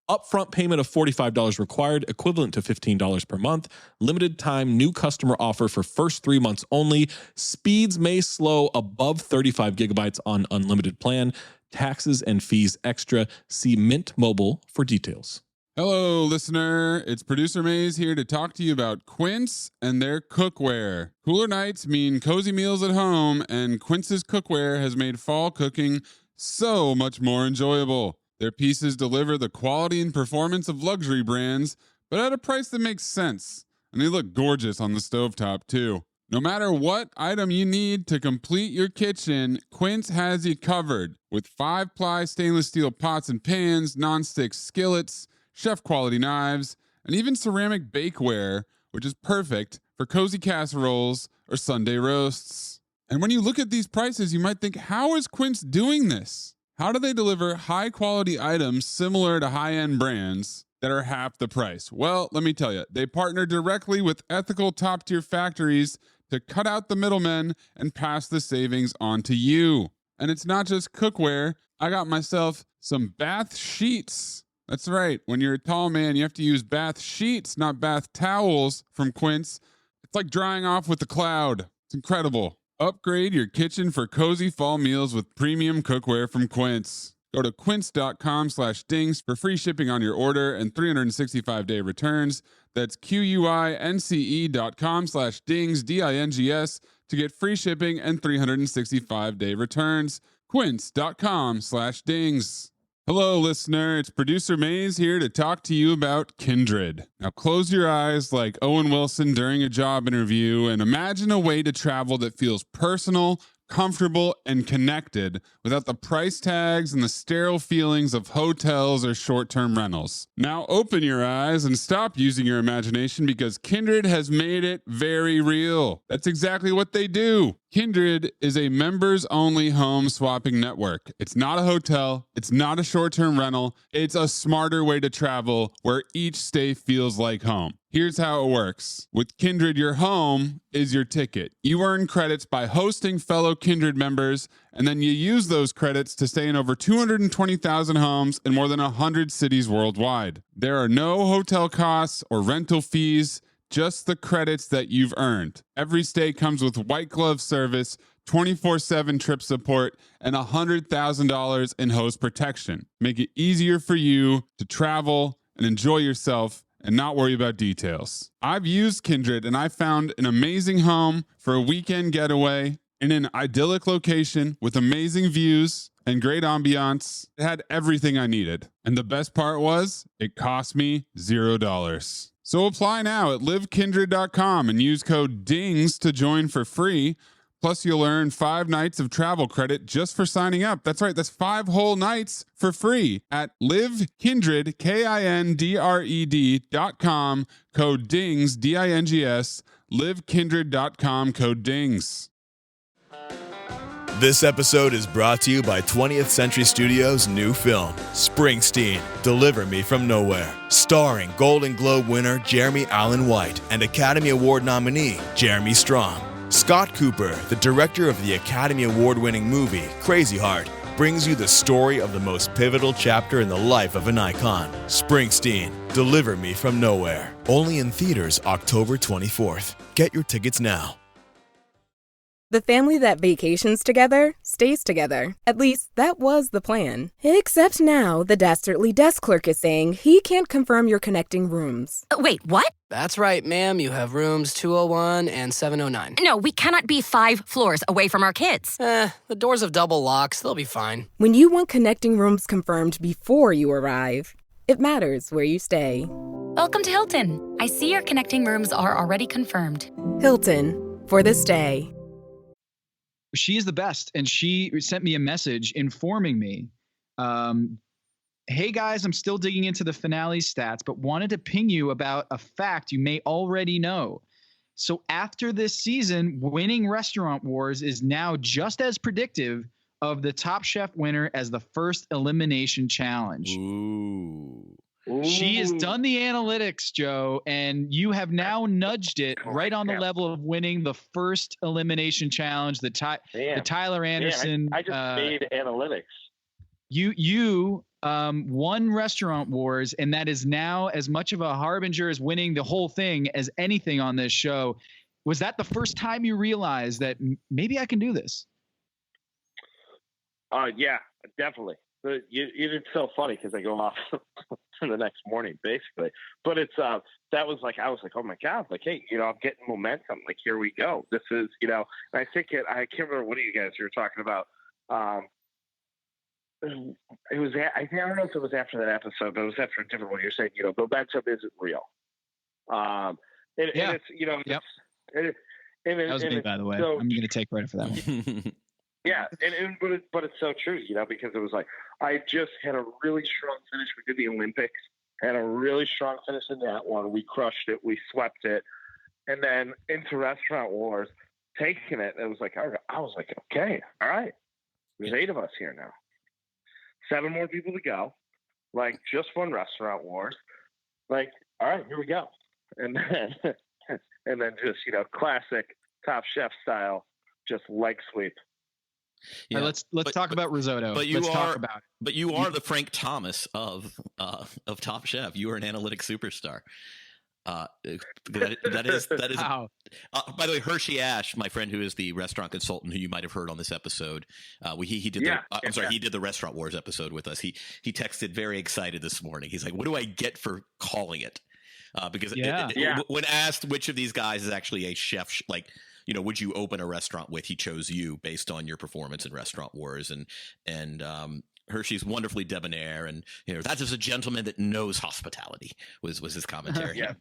Upfront payment of $45 required, equivalent to $15 per month. Limited time new customer offer for first 3 months only. Speeds may slow above 35 gigabytes on unlimited plan. Taxes and fees extra. See Mint Mobile for details. Hello, listener. It's Producer Maze here to talk to you about Quince and their cookware. Cooler nights mean cozy meals at home, and Quince's cookware has made fall cooking so much more enjoyable. Their pieces deliver the quality and performance of luxury brands, but at a price that makes sense. And they look gorgeous on the stovetop, too. No matter what item you need to complete your kitchen, Quince has you covered with 5-ply stainless steel pots and pans, non-stick skillets, chef-quality knives, and even ceramic bakeware, which is perfect for cozy casseroles or Sunday roasts. And when you look at these prices, you might think, how is Quince doing this? How do they deliver high-quality items similar to high-end brands that are half the price? Well, let me tell you, they partner directly with ethical top-tier factories to cut out the middlemen and pass the savings on to you. And it's not just cookware. I got myself some bath sheets. That's right. When you're a tall man, you have to use bath sheets, not bath towels from Quince. It's like drying off with a cloud. It's incredible. Upgrade your kitchen for cozy fall meals with premium cookware from Quince. Go to quince.com/dings for free shipping on your order and 365-day returns. That's QUINCE.com/dings, DINGS, to get free shipping and 365-day returns. Quince.com/dings. Hello, listener. It's producer Maze here to talk to you about Kindred. Now, close your eyes like Owen Wilson during a job interview and imagine a way to travel that feels personal, comfortable, and connected without the price tags and the sterile feelings of hotels or short-term rentals. Now open your eyes and stop using your imagination because Kindred has made it very real. That's exactly what they do. Kindred is a members-only home swapping network. It's not a hotel. It's not a short-term rental. It's a smarter way to travel where each stay feels like home. Here's how it works. With Kindred, your home is your ticket. You earn credits by hosting fellow Kindred members, and then you use those credits to stay in over 220,000 homes in more than 100 cities worldwide. There are no hotel costs or rental fees, just the credits that you've earned. Every stay comes with white glove service, 24/7 trip support, and $100,000 in host protection. Make it easier for you to travel and enjoy yourself and not worry about details. I've used Kindred and I found an amazing home for a weekend getaway in an idyllic location with amazing views and great ambiance. It had everything I needed. And the best part was, it cost me $0. So apply now at livekindred.com and use code DINGS to join for free. Plus, you'll earn 5 nights of travel credit just for signing up. That's right, that's 5 whole nights for free at livekindred, KINDRED.com, code DINGS, DINGS, livekindred.com, code DINGS. This episode is brought to you by 20th Century Studios' new film, Springsteen, Deliver Me From Nowhere, starring Golden Globe winner Jeremy Allen White and Academy Award nominee Jeremy Strong. Scott Cooper, the director of the Academy Award-winning movie Crazy Heart, brings you the story of the most pivotal chapter in the life of an icon. Springsteen, Deliver Me From Nowhere. Only in theaters October 24th. Get your tickets now. The family that vacations together stays together. At least, that was the plan. Except now, the Dastardly desk clerk is saying he can't confirm your connecting rooms. Wait, what? That's right, ma'am. You have rooms 201 and 709. No, we cannot be 5 floors away from our kids. The doors have double locks. They'll be fine. When you want connecting rooms confirmed before you arrive, it matters where you stay. Welcome to Hilton. I see your connecting rooms are already confirmed. Hilton, for the stay. She is the best, and she sent me a message informing me, hey guys, I'm still digging into the finale stats, but wanted to ping you about a fact you may already know. So after this season, winning Restaurant Wars is now just as predictive of the Top Chef winner as the first elimination challenge. Ooh. She has done the analytics, Joe, and you have now nudged it right on the level of winning the first elimination challenge, the Tyler Anderson. I just made analytics. You won Restaurant Wars, and that is now as much of a harbinger as winning the whole thing as anything on this show. Was that the first time you realized that maybe I can do this? Yeah, definitely. It's so funny because I go off the next morning, basically. But it's that was like, I was like, oh my God, like, hey, I'm getting momentum. Like, here we go. This is, and I think I can't remember what you guys were talking about. it was. I don't know if it was after that episode, but it was after a different one. You're saying, momentum isn't real. And it's, Yep. and That was me, by the way. So, I'm going to take credit for that one. yeah, but it's so true, because it was like I just had a really strong finish. We did the Olympics, had a really strong finish in that one. We crushed it, we swept it, and then into Restaurant Wars, taking it. It was like I was like, okay, all right, there's 8 of us here now, 7 more people to go. Like just won Restaurant Wars. Like, all right, here we go, and then just classic Top Chef style, just leg sweep. Yeah, all right, let's talk about risotto. But you talk about it. But you are the Frank Thomas of Top Chef. You are an analytic superstar. That is. Wow. By the way, Hershey Ash, my friend who is the restaurant consultant who you might have heard on this episode, he did. He did the Restaurant Wars episode with us. He texted very excited this morning. He's like, "What do I get for calling it?" Because when asked which of these guys is actually a chef, would you open a restaurant with? He chose you based on your performance in Restaurant Wars, and Hershey's wonderfully debonair, and that is a gentleman that knows hospitality. Was his commentary? Yeah,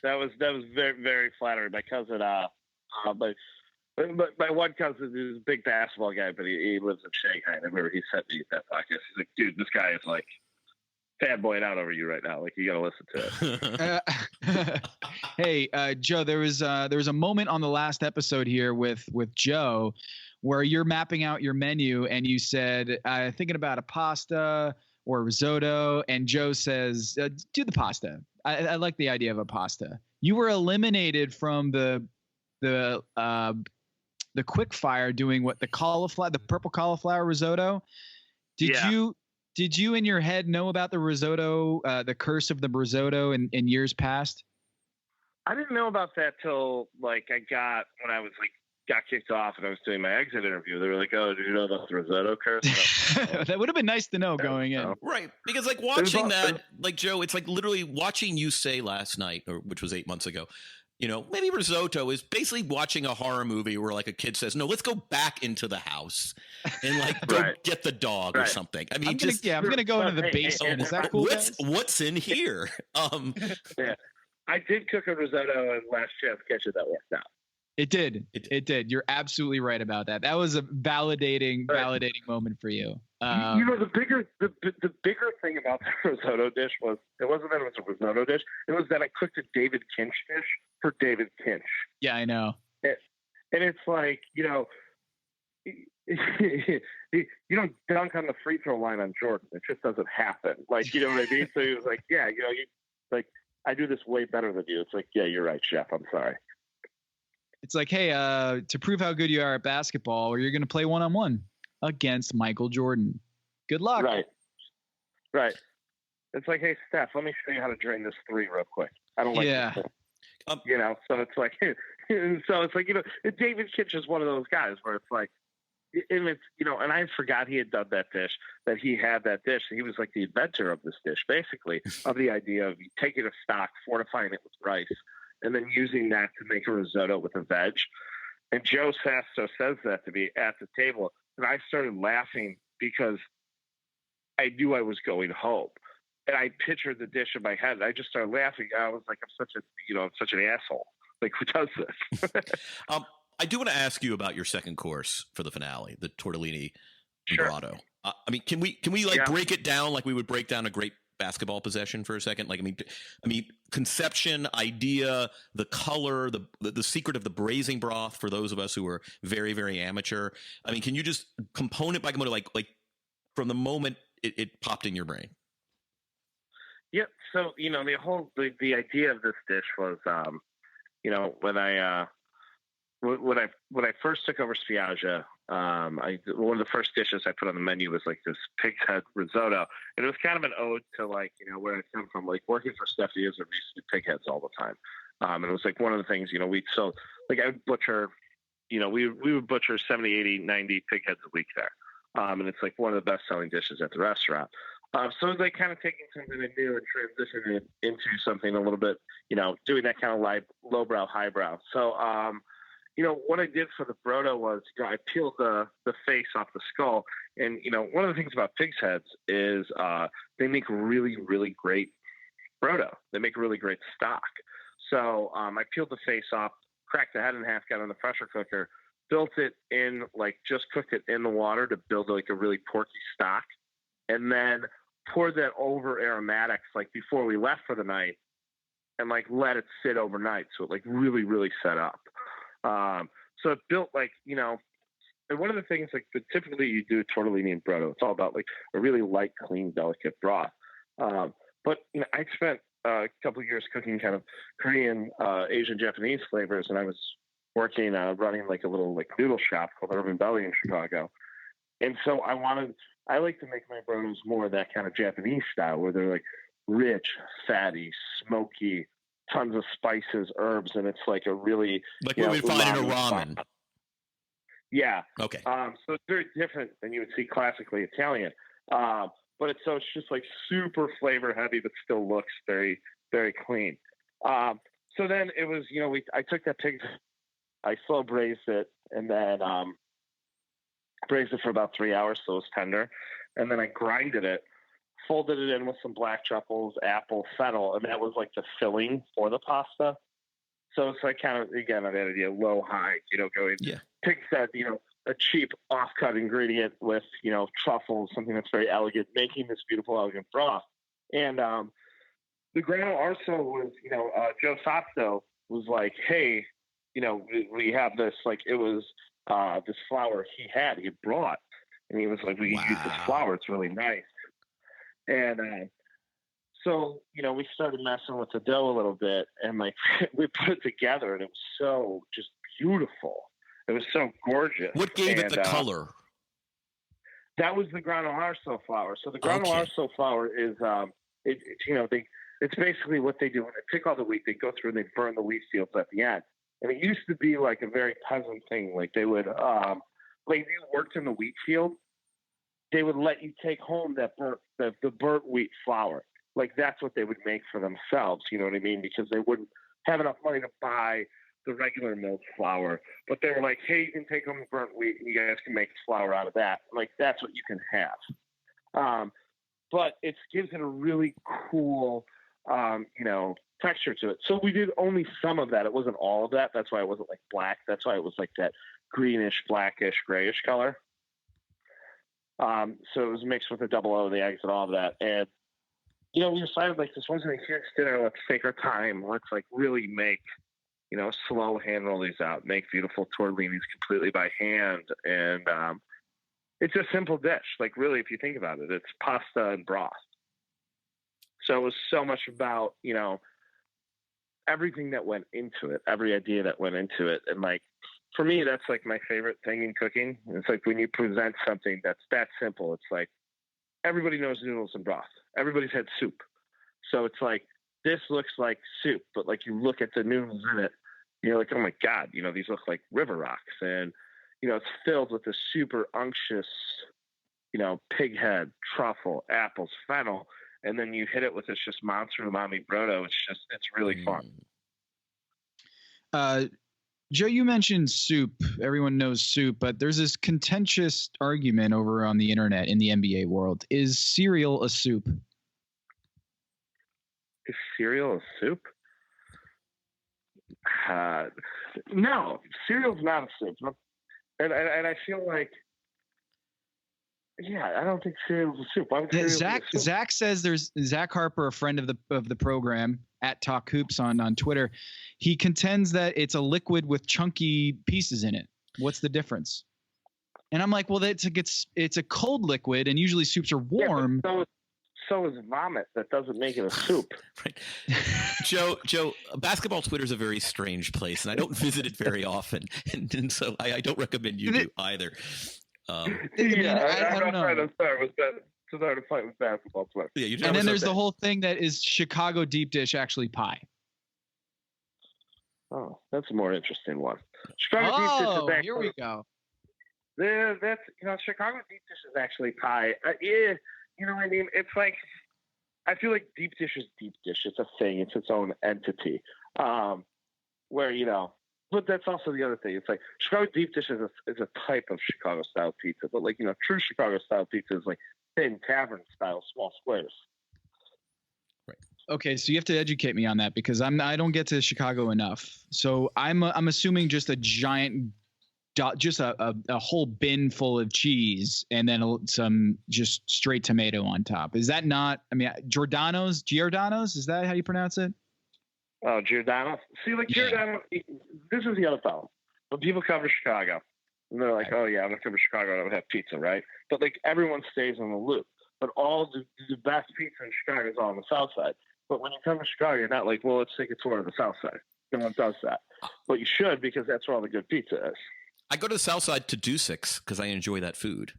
that was very, very flattering. My cousin, but my one cousin is a big basketball guy, but he lives in Shanghai. And I remember he sent me that podcast. He's like, dude, this guy is like fanboying out over you right now. Like, you gotta listen to it. Hey, Joe, there was a moment on the last episode here with Joe where you're mapping out your menu and you said, thinking about a pasta or a risotto, and Joe says, do the pasta. I like the idea of a pasta. You were eliminated from the quick fire doing what the purple cauliflower risotto. Did you in your head know about the risotto, the curse of the risotto in years past? I didn't know about that till when I was got kicked off and I was doing my exit interview. They were like, "Oh, did you know about the risotto curse?" That would have been nice to know going in. Right. Because watching that, Joe, it's literally watching you say last night, which was 8 months ago, maybe risotto is basically watching a horror movie where a kid says, "No, let's go back into the house and go get the dog or something." I mean, I'm going to go into the basement. Is that cool? What's in here? Yeah. I did cook a risotto in Last Chef's Kitchen that worked out. It did. It did. You're absolutely right about that. That was a validating moment for you. The bigger thing about the risotto dish was it wasn't that it was a risotto dish. It was that I cooked a David Kinch dish for David Kinch. Yeah, I know. And it's like, you don't dunk on the free throw line on Jordan. It just doesn't happen. You know what I mean? So he was like, yeah, I do this way better than you. It's like, yeah, you're right, chef. I'm sorry. It's like, hey, to prove how good you are at basketball, you're going to play one-on-one against Michael Jordan. Good luck. Right. It's like, hey, Steph, let me show you how to drain this 3 real quick. I don't like this. So it's like, David Kitch is one of those guys where it's like, and it's, and I forgot he had done that dish, that he had that dish. He was like the inventor of this dish, basically, of the idea of taking a stock, fortifying it with rice, and then using that to make a risotto with a veg. And Joe Sasto says that to me at the table. And I started laughing because I knew I was going home. And I pictured the dish in my head. And I just started laughing. I was like, I'm such an asshole. Like, who does this? I do want to ask you about your second course for the finale, the tortellini grotto. I mean, can we break it down like we would break down a great basketball possession for a second? I mean, conception, idea, the color, the secret of the braising broth for those of us who are very, very amateur. I mean, can you just component by component, like from the moment it popped in your brain? Yeah. So, the idea of this dish was, when I first took over Spiaggia, one of the first dishes I put on the menu was this pig's head risotto, and it was kind of an ode to where I come from, working for Steph Diaz, we used to do pig heads all the time, and it was one of the things I would butcher, we would butcher 70, 80, 90 pig heads a week there, and it's one of the best selling dishes at the restaurant. So it was kind of taking something new and transitioning it into something a little bit, doing that kind of lowbrow, highbrow. So what I did for the brodo was, I peeled the face off the skull. And, one of the things about pig's heads is they make really, really great brodo. They make really great stock. So I peeled the face off, cracked the head in half, got it in the pressure cooker, built it in, just cooked it in the water to build a really porky stock, and then poured that over aromatics before we left for the night, and let it sit overnight so it really, really set up. So it built and one of the things that typically you do tortellini and brodo, it's all about a really light, clean, delicate broth. But I spent a couple of years cooking kind of Korean, Asian, Japanese flavors, and I was working running a little noodle shop called Urban Belly in Chicago. And so I like to make my brodos more of that kind of Japanese style, where they're rich, fatty, smoky, tons of spices, herbs, and it's a really what we would find in a ramen. Yeah. Okay. So it's very different than you would see classically Italian. But it's just super flavor heavy, but still looks very, very clean. So then it was, I took that pig, I slow braised it, and then braised it for about 3 hours so it was tender. And then I grinded it, folded it in with some black truffles, apple, fennel, and that was the filling for the pasta. So it's kind of, again, I've added low, high, going. Yeah. Pig's head, a cheap off-cut ingredient with, truffles, something that's very elegant, making this beautiful, elegant broth. And the grano arso was, Joe Sasto was hey, we have this, it was this flour he had brought. And he was we use this flour. It's really nice. And so, we started messing with the dough a little bit, and we put it together, and it was so just beautiful. It was so gorgeous. What gave it the color? That was the grano arso flour. So the grano arso flour is, it's basically what they do when they pick all the wheat. They go through and they burn the wheat fields at the end. And it used to be a very peasant thing. They would, if you worked in the wheat field, they would let you take home that the burnt wheat flour. That's what they would make for themselves. You know what I mean? Because they wouldn't have enough money to buy the regular milled flour, but they were hey, you can take home the burnt wheat and you guys can make flour out of that. That's what you can have. But it gives it a really cool, texture to it. So we did only some of that. It wasn't all of that. That's why it wasn't black. That's why it was that greenish, blackish, grayish color. So it was mixed with the double O, the eggs, and all of that. And, we decided this wasn't a huge dinner. Let's take our time. Let's really make, slow hand roll these out, make beautiful tortellinis completely by hand. And it's a simple dish. Really, if you think about it, it's pasta and broth. So it was so much about, everything that went into it, every idea that went into it. And for me, that's my favorite thing in cooking. It's when you present something that's that simple, it's everybody knows noodles and broth. Everybody's had soup. So it's this looks like soup, but you look at the noodles in it, you're oh my God, these look like river rocks. And, it's filled with a super unctuous, pig head, truffle, apples, fennel. And then you hit it with this just monster umami brodo. It's really fun. Joe, you mentioned soup. Everyone knows soup, but there's this contentious argument over on the internet in the NBA world. Is cereal a soup? Is cereal a soup? No, cereal's not a soup. And I feel I don't think cereal's a soup. Why would cereal be a soup? Zach says there's Zach Harper, a friend of the program at Talk Hoops on Twitter. He contends that it's a liquid with chunky pieces in it. What's the difference? And I'm well, it's a cold liquid, and usually soups are warm. Yeah, so is vomit. That doesn't make it a soup. Right. Joe, basketball Twitter is a very strange place, and I don't visit it very often, and so I don't recommend you do either. I don't know. I'm sorry. To fight with basketball Twitter. Yeah, and then there's the whole thing that is Chicago deep dish actually pie. Oh, that's a more interesting one. Chicago deep dish is actually, here we go. That's Chicago deep dish is actually pie. You know what I mean? It's I feel like deep dish is deep dish. It's a thing. It's its own entity. Where but that's also the other thing. It's like Chicago deep dish is a type of Chicago style pizza, but like, true Chicago style pizza is like thin tavern style small squares. Okay, so you have to educate me on that because I don't get to Chicago enough. So I'm assuming just a giant, just a whole bin full of cheese and then some just straight tomato on top. Is that not? I mean, Giordano's, is that how you pronounce it? Oh, Giordano. See, like Giordano. This is the other problem. When people come to Chicago, and they're like, "Oh yeah, I'm gonna come to Chicago and I'm gonna have pizza," right? But like everyone stays on the loop. But all the best pizza in Chicago is all on the South Side. But when you come to Chicago, you're not like, well, let's take a tour of the South Side. No one does that. But you should, because that's where all the good pizza is. I go to the South Side to do six because I enjoy that food.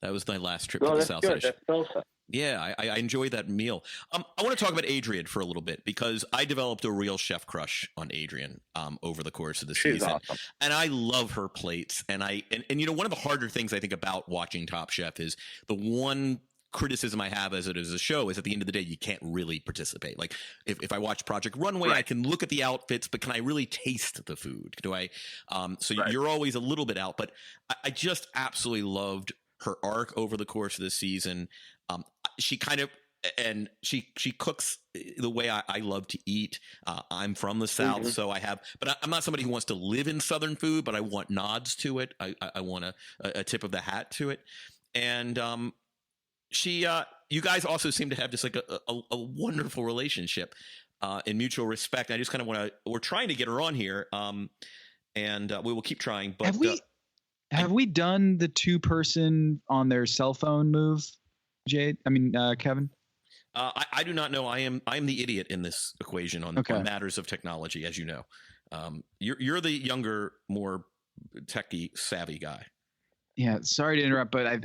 That was my last trip to the South Side. That's South Side. Yeah, I enjoy that meal. I want to talk about Adrienne for a little bit because I developed a real chef crush on Adrienne over the course of the season. Awesome. And I love her plates. And one of the harder things I think about watching Top Chef is the one criticism I have as it is a show is at the end of the day, you can't really participate. Like if I watch Project Runway, I can look at the outfits, but can I really taste the food? Do I? You're always a little bit out, but I just absolutely loved her arc over the course of the season. She kind of, and she cooks the way I love to eat. I'm from the South, so but I'm not somebody who wants to live in Southern food, but I want nods to it. I want a tip of the hat to it. And, you guys also seem to have just like a wonderful relationship in mutual respect. I just kind of we're trying to get her on here, and we will keep trying. But have we done the 2-person on their cell phone move, Jade? I mean, Kevin? I do not know. I am the idiot in this equation on matters of technology, as you know. You're the younger, more techie savvy guy. Yeah, sorry to interrupt, but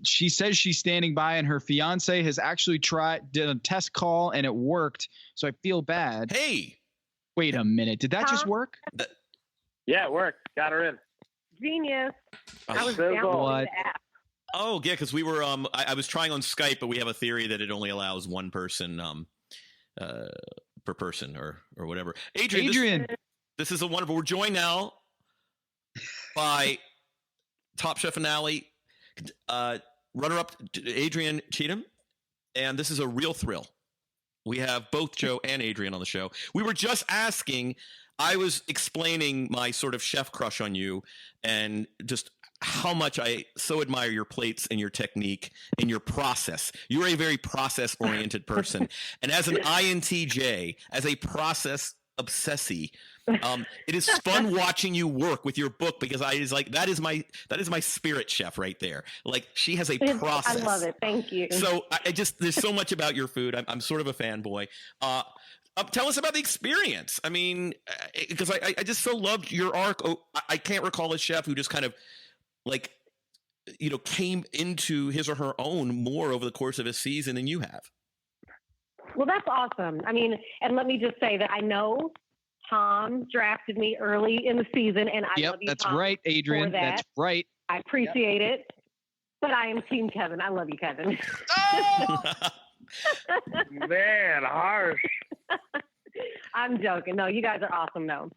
she says she's standing by and her fiance has actually did a test call and it worked. So I feel bad. Hey, wait a minute. Did that just work? Yeah, it worked. Got her in. Genius. I was So downloading the app. Oh, yeah, because we were I was trying on Skype, but we have a theory that it only allows one person per person or whatever. Adrienne. This is a wonderful. We're joined now by Top Chef finale runner-up Adrienne Cheatham, and this is a real thrill. We have both Joe and Adrienne on the show. We were just asking, I was explaining my sort of chef crush on you and just how much I so admire your plates and your technique and your process. You're a very process-oriented person. And as an INTJ, as a process obsessee, it is fun watching you work with your book because that is my spirit chef right there. Like she has a process. I love it. Thank you. So there's so much about your food. I'm sort of a fanboy. Tell us about the experience. I mean, because I just so loved your arc. I can't recall a chef who just kind of came into his or her own more over the course of a season than you have. Well, that's awesome. I mean, and let me just say that I know Tom drafted me early in the season, and I love you, that's Tom, right, Adrienne. That's right. I appreciate it, but I am Team Kevin. I love you, Kevin. Oh! Man, harsh. I'm joking. No, you guys are awesome, though.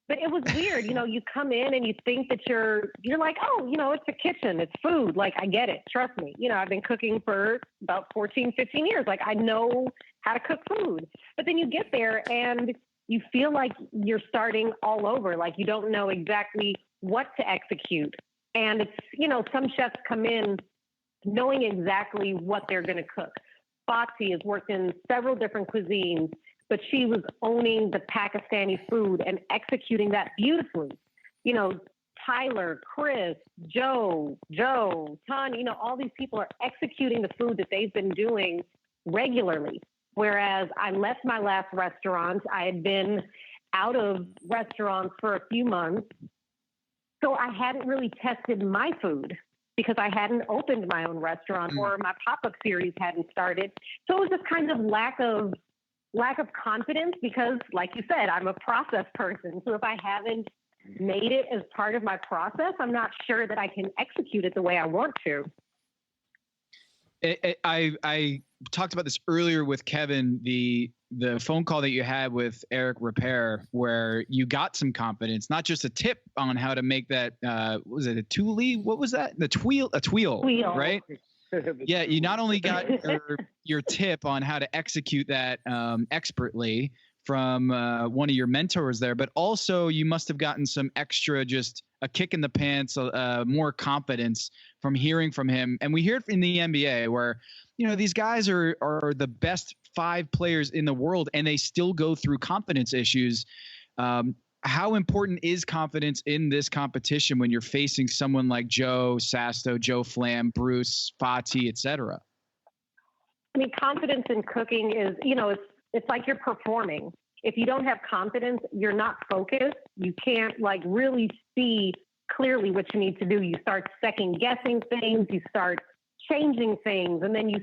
But it was weird. You come in and you think that you're like, oh, it's a kitchen. It's food. Like, I get it. Trust me. I've been cooking for about 14, 15 years. Like, I know how to cook food. But then you get there and you feel like you're starting all over. Like, you don't know exactly what to execute. And it's, some chefs come in knowing exactly what they're going to cook. Foxy has worked in several different cuisines, but she was owning the Pakistani food and executing that beautifully. Tyler, Chris, Joe, Ton, all these people are executing the food that they've been doing regularly. Whereas I left my last restaurant, I had been out of restaurants for a few months. So I hadn't really tested my food because I hadn't opened my own restaurant or my pop-up series hadn't started. So it was just kind of lack of confidence because, like you said, I'm a process person. So if I haven't made it as part of my process, I'm not sure that I can execute it the way I want to. I talked about this earlier with Kevin, the the phone call that you had with Eric Repair, where you got some confidence, not just a tip on how to make that, was it a Thule? What was that? A tweel, right? Yeah, you not only got your tip on how to execute that expertly from one of your mentors there, but also you must have gotten some extra, just a kick in the pants, more confidence from hearing from him. And we hear it in the NBA where, these guys are the best 5 players in the world and they still go through confidence issues. How important is confidence in this competition when you're facing someone like Joe Sasto, Joe Flamm, Bruce, Fati, etc.? I mean, confidence in cooking is, it's like you're performing. If you don't have confidence, you're not focused. You can't really see clearly what you need to do. You start second guessing things. You start changing things. And then you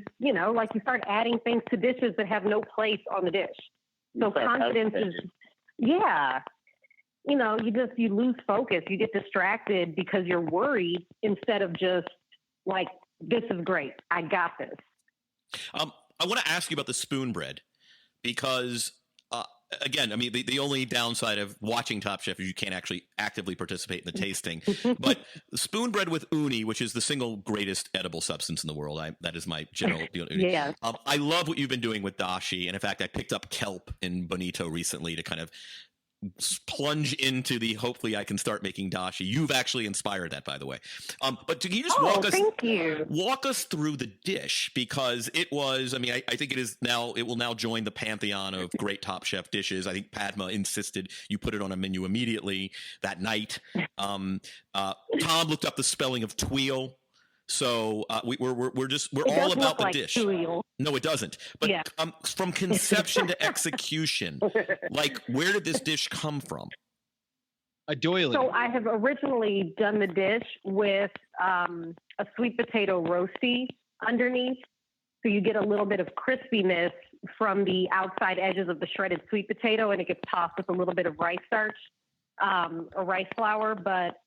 start adding things to dishes that have no place on the dish. So confidence is, you lose focus. You get distracted because you're worried instead of just like, this is great. I got this. I want to ask you about the spoon bread because, again, I mean, the only downside of watching Top Chef is you can't actually actively participate in the tasting. But spoon bread with uni, which is the single greatest edible substance in the world, that is my general opinion. Yeah. I love what you've been doing with dashi. And in fact, I picked up kelp in Bonito recently to kind of plunge into hopefully I can start making dashi. You've actually inspired that, by the way. But can you just walk us through the dish? Because it was, I mean, I think it will now join the pantheon of great Top Chef dishes. I think Padma insisted you put it on a menu immediately that night. Tom looked up the spelling of tweel. So we're all about the dish. Tuile. No, it doesn't. But from conception to execution, where did this dish come from? A doily. So I have originally done the dish with a sweet potato roasty underneath. So you get a little bit of crispiness from the outside edges of the shredded sweet potato, and it gets tossed with a little bit of rice starch or rice flour. But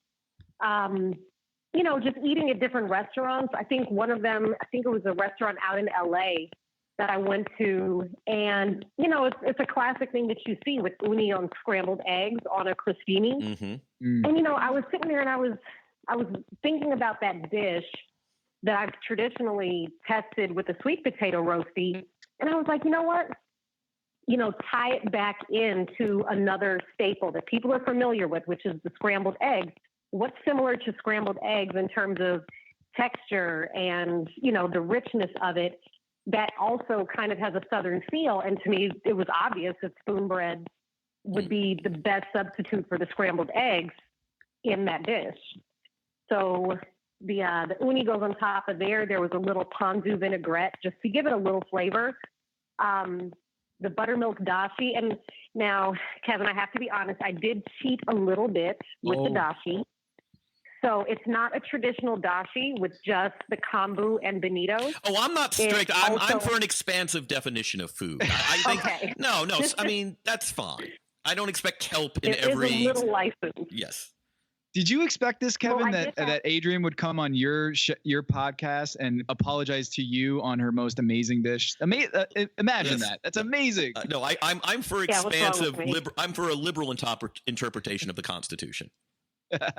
just eating at different restaurants. I think one of them, it was a restaurant out in LA that I went to. And, it's a classic thing that you see with uni on scrambled eggs on a crostini. Mm-hmm. And, I was sitting there and I was thinking about that dish that I've traditionally tested with a sweet potato roasty. And I was like, you know what? Tie it back into another staple that people are familiar with, which is the scrambled eggs. What's similar to scrambled eggs in terms of texture and, the richness of it that also kind of has a Southern feel. And to me, it was obvious that spoon bread would be the best substitute for the scrambled eggs in that dish. So the uni goes on top of there. There was a little ponzu vinaigrette just to give it a little flavor. The buttermilk dashi. And now, Kevin, I have to be honest, I did cheat a little bit with the dashi. So it's not a traditional dashi with just the kombu and bonito. Oh, I'm not strict. I'm for an expansive definition of food. I think okay. No. I mean, that's fine. I don't expect kelp in every. It is a little license. Yes. Did you expect this, Kevin, that Adrienne would come on your podcast and apologize to you on her most amazing dish? Imagine that. That's amazing. No, I'm for expansive. I'm for a liberal interpretation of the Constitution.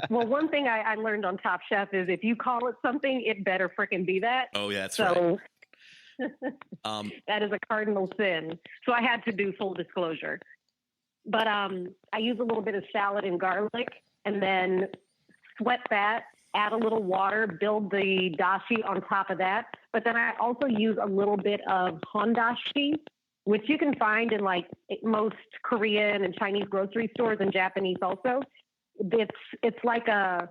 Well, one thing I learned on Top Chef is if you call it something, it better frickin' be that. Oh, yeah, that's right. That is a cardinal sin. So I had to do full disclosure. But I use a little bit of shallot and garlic and then sweat that, add a little water, build the dashi on top of that. But then I also use a little bit of hondashi, which you can find in most Korean and Chinese grocery stores and Japanese also. It's like a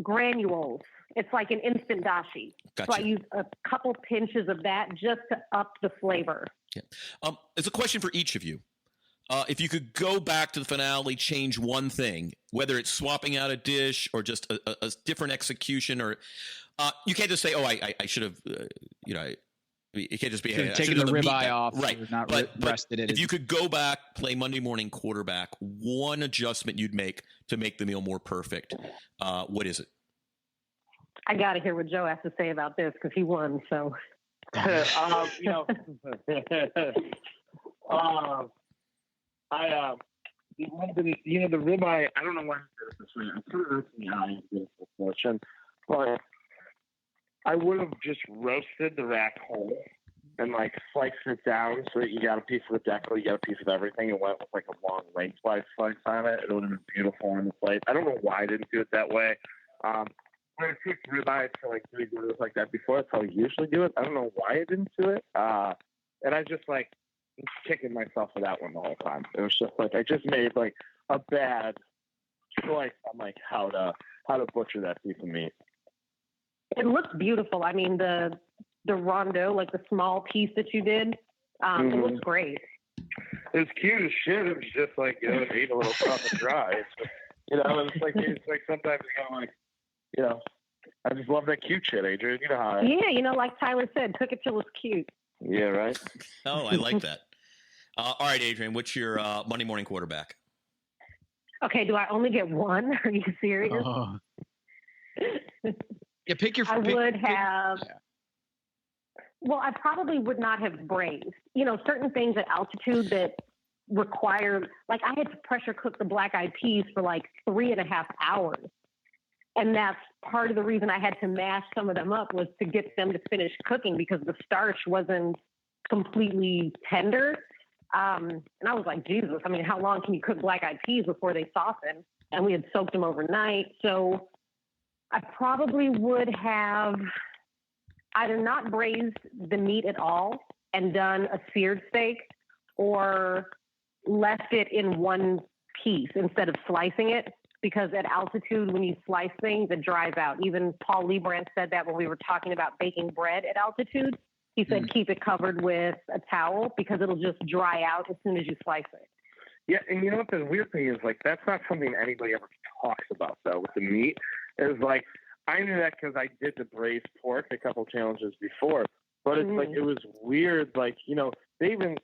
granules. It's like an instant dashi. Gotcha. So I use a couple pinches of that just to up the flavor. Yeah. It's a question for each of you. If you could go back to the finale, change one thing, whether it's swapping out a dish or just a different execution, or you can't just say, "Oh, I should have," It can't just be taking the ribeye off, right? Not rested it. If you could go back, play Monday morning quarterback, one adjustment you'd make to make the meal more perfect, what is it? I got to hear what Joe has to say about this because he won. So, The ribeye. I don't know why I did it this way. I put it in the eye with fortune, but I would have just roasted the rack whole and like sliced it down so that you got a piece of the deckle, you got a piece of everything, and went with like a long lengthwise slice on it. It would have been beautiful on the plate. I don't know why I didn't do it that way. When I cooked ribeye for like 3 days like that before, that's how I usually do it. I don't know why I didn't do it. And I just like kicking myself for that one the whole time. It was just like I just made like a bad choice on like how to butcher that piece of meat. It looks beautiful. I mean, the rondo, like the small piece that you did, it looks great. It was cute as shit. It was just like, it ate a little tough and dry. It's like sometimes I just love that cute shit, Adrienne. You know how like Tyler said, cook it till it's cute. Yeah, right? Oh, I like that. All right, Adrienne, what's your Monday morning quarterback? Okay, do I only get one? Are you serious? Yeah, pick your. I would have. Well, I probably would not have braised. Certain things at altitude that require, like I had to pressure cook the black-eyed peas for like 3.5 hours. And that's part of the reason I had to mash some of them up, was to get them to finish cooking because the starch wasn't completely tender. And I was like, Jesus, I mean, how long can you cook black-eyed peas before they soften? And we had soaked them overnight. So I probably would have either not braised the meat at all and done a seared steak, or left it in one piece instead of slicing it. Because at altitude, when you slice things, it dries out. Even Paul Liebrandt said that when we were talking about baking bread at altitude. He said keep it covered with a towel because it'll just dry out as soon as you slice it. Yeah, and you know what the weird thing is? Like, that's not something anybody ever talks about, though, with the meat. It's like, I knew that because I did the braised pork a couple challenges before. But it's like, it was weird. Like,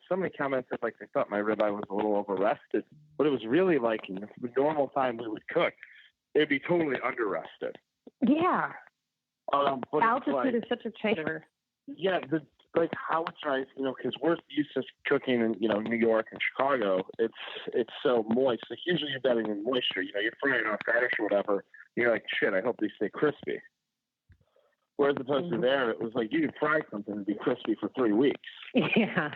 somebody commented like they thought my ribeye was a little over-rested. But it was really like in the normal time we would cook, it'd be totally under-rested. Yeah. But altitude is such a changer. Yeah, how it's right, because we're used to cooking in, New York and Chicago. It's so moist. Like usually you're betting in moisture. You're frying on radish or whatever. You're like, shit, I hope they stay crispy. Whereas opposed to there, it was like you could fry something and be crispy for 3 weeks. Yeah.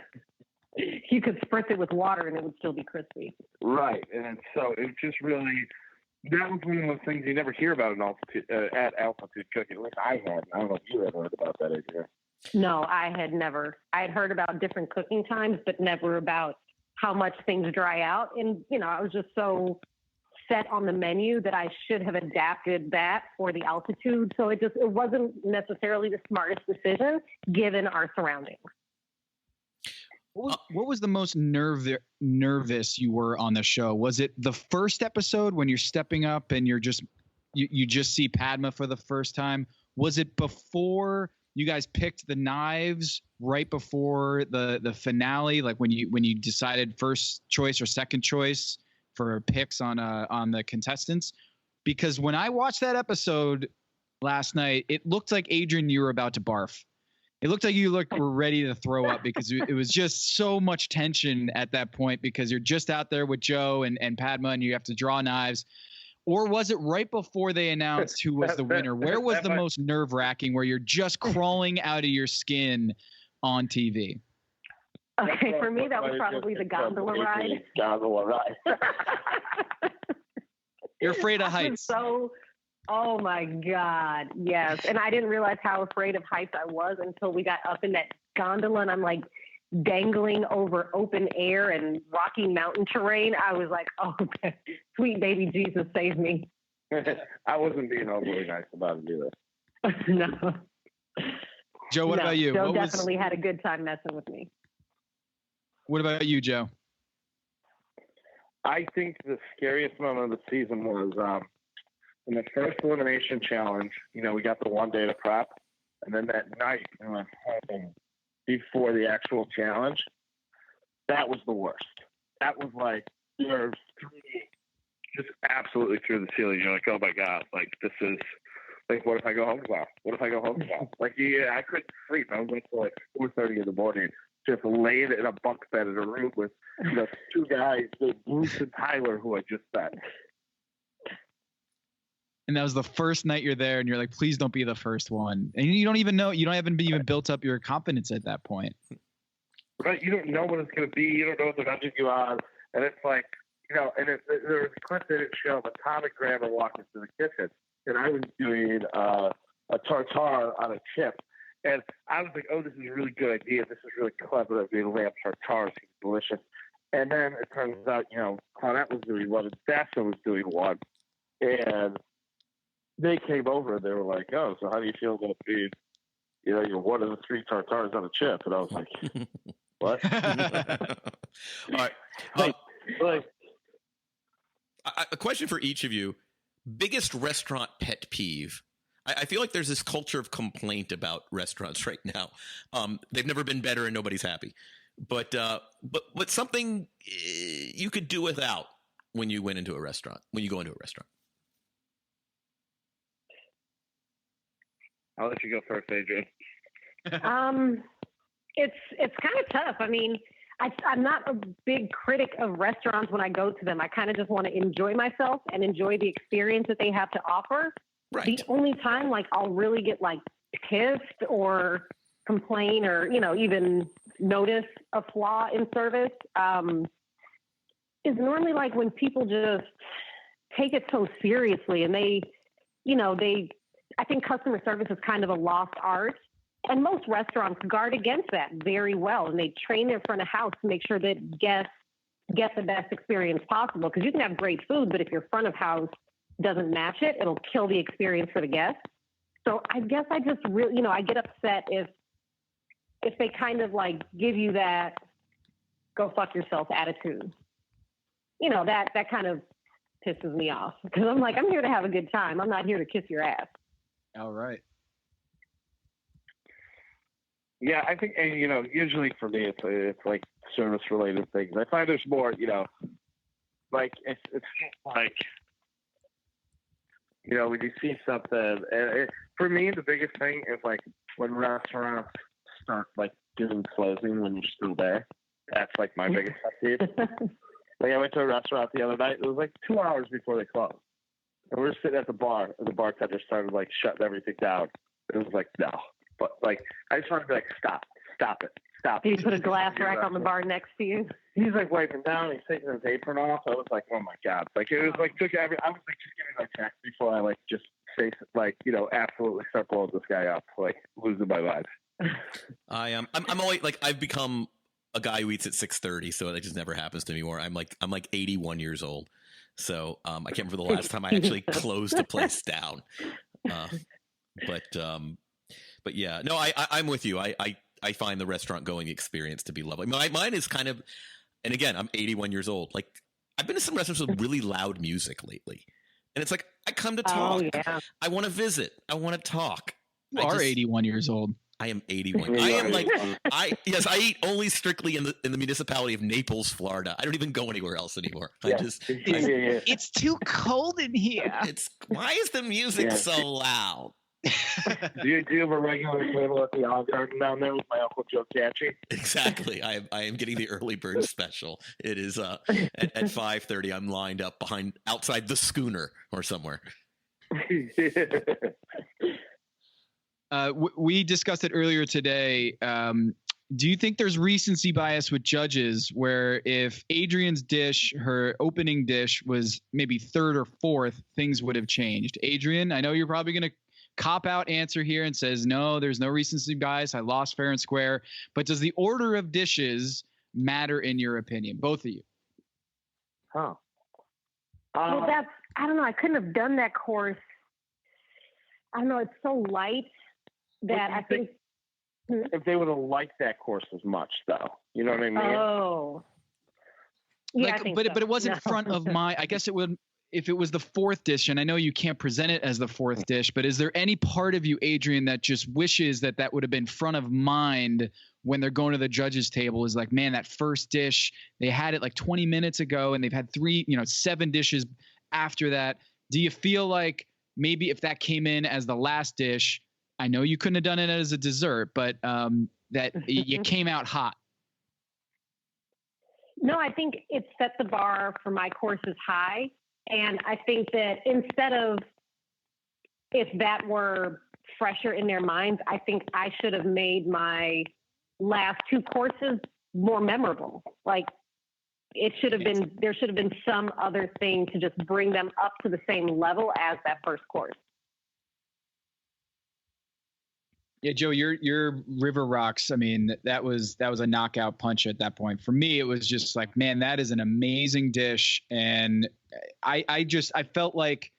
You could spritz it with water and it would still be crispy. Right. And so it just really, that was one of those things you never hear about at altitude cooking. Like I had. I don't know if you ever heard about that, Adrienne. No, I had never. I had heard about different cooking times, but never about how much things dry out. And, I was just so set on the menu that I should have adapted that for the altitude. So it wasn't necessarily the smartest decision given our surroundings. What was the most nervous you were on the show? Was it the first episode when you're stepping up and you just see Padma for the first time? Was it before you guys picked the knives right before the finale, like when you decided first choice or second choice for picks on the contestants? Because when I watched that episode last night, it looked like, Adrienne, you were about to barf. It looked like you were ready to throw up because it was just so much tension at that point because you're just out there with Joe and Padma and you have to draw knives. Or was it right before they announced who was the winner? Where was the most nerve-wracking, where you're just crawling out of your skin on TV? Okay, for me, that was probably the gondola ride. Gondola ride. You're afraid of heights. Oh my God, yes. And I didn't realize how afraid of heights I was until we got up in that gondola and I'm like dangling over open air and rocky mountain terrain. I was like, oh, sweet baby Jesus, save me. I wasn't being overly nice about it either. No. Joe, what about you? Joe definitely had a good time messing with me. What about you, Joe? I think the scariest moment of the season was in the first elimination challenge. We got the 1 day to prep, and then that night before the actual challenge, that was the worst. That was like nerves just absolutely through the ceiling. You're like, oh my God, like this is like, what if I go home tomorrow? What if I go home tomorrow? Like, yeah, I couldn't sleep. I was up till like 4:30 in the morning just laying in a bunk bed in a room with two guys named Bruce and Tyler, who I just met. And that was the first night you're there, and you're like, please don't be the first one. And you don't even know, you haven't even built up your confidence at that point. Right, you don't know what it's going to be. You don't know what they're judging you on. And it's like, and there was a clip that didn't show, but Tom and Graham were walking to the kitchen, and I was doing a tartare on a chip. And I was like, oh, this is a really good idea. This is really clever. I've made lamb tartare. Seems delicious. And then it turns out, Claudette was doing one, and Sasha was doing one. And they came over, and they were like, oh, so how do you feel about being, you're one of the 3 tartares on a chip? And I was like, what? All right. A question for each of you. Biggest restaurant pet peeve? I feel like there's this culture of complaint about restaurants right now. They've never been better and nobody's happy. But something you could do without when you went into a restaurant, when you go into a restaurant. I'll let you go first, Adrienne. It's kind of tough. I mean, I'm not a big critic of restaurants when I go to them. I kind of just want to enjoy myself and enjoy the experience that they have to offer. Right. The only time I'll really get pissed or complain or, even notice a flaw in service is normally when people just take it so seriously and I think customer service is kind of a lost art, and most restaurants guard against that very well, and they train their front of house to make sure that guests get the best experience possible. Because you can have great food, but if your front of house doesn't match it, it'll kill the experience for the guests. So I guess I just really, I get upset if they kind of give you that go fuck yourself attitude. That kind of pisses me off because I'm I'm here to have a good time. I'm not here to kiss your ass. All right. Yeah, I think, and usually for me, it's service related things. I find there's more, it's when you see something. And for me, the biggest thing is when restaurants start doing closing when you're still there. That's my biggest pet peeve. I went to a restaurant the other night. It was 2 hours before they closed. And we were sitting at the bar, and the bartender started shutting everything down. It was no. But I just wanted to be stop it. Did he put a glass rack on the bar next to you? He's wiping down. He's taking his apron off. I was oh my god! It was just give me my check before I just say absolutely start blowing this guy up, losing my mind. I'm always I've become a guy who eats at 6:30, so that just never happens to me anymore. I'm 81 years old. So I can't remember the last time I actually closed a place down. But yeah, no, I'm with you. I find the restaurant going experience to be lovely. Mine is kind of, and again, I'm 81 years old. I've been to some restaurants with really loud music lately, and it's I come to talk. Oh, yeah. I want to visit. I want to talk. You are 81 years old. I am 81. I am I eat only strictly in the municipality of Naples, Florida. I don't even go anywhere else anymore. Yeah. It's too cold in here. Why is the music so loud? do you have a regular table at the Olive Garden down there with my Uncle Joe Catchy? Exactly. I am getting the early bird special. It is at 5:30. I'm lined up outside the Schooner or somewhere. We discussed it earlier today. Do you think there's recency bias with judges where if Adrienne's dish, her opening dish, was maybe third or fourth, things would have changed? Adrienne, I know you're probably going to cop out answer here and says, no, there's no recency bias. I lost fair and square. But does the order of dishes matter in your opinion? Both of you. Huh. Well, I don't know. I couldn't have done that course. I don't know. It's so light that I think. If they would have liked that course as much, though, you know what I mean? Oh. Yeah, I think but so. it wasn't front of my. I guess it would. If it was the fourth dish, and I know you can't present it as the fourth dish, but is there any part of you, Adrienne, that just wishes that would have been front of mind when they're going to the judges' table? Is man, that first dish, they had it 20 minutes ago, and they've had 7 dishes after that. Do you feel like maybe if that came in as the last dish, I know you couldn't have done it as a dessert, but that you came out hot? No, I think it set the bar for my courses high. And I think that instead of, if that were fresher in their minds, I think I should have made my last two courses more memorable. Like, it should have been, there should have been some other thing to just bring them up to the same level as that first course. Yeah, Joe, your River Rocks, I mean, that was a knockout punch at that point. For me, it was just like, man, that is an amazing dish. And I felt like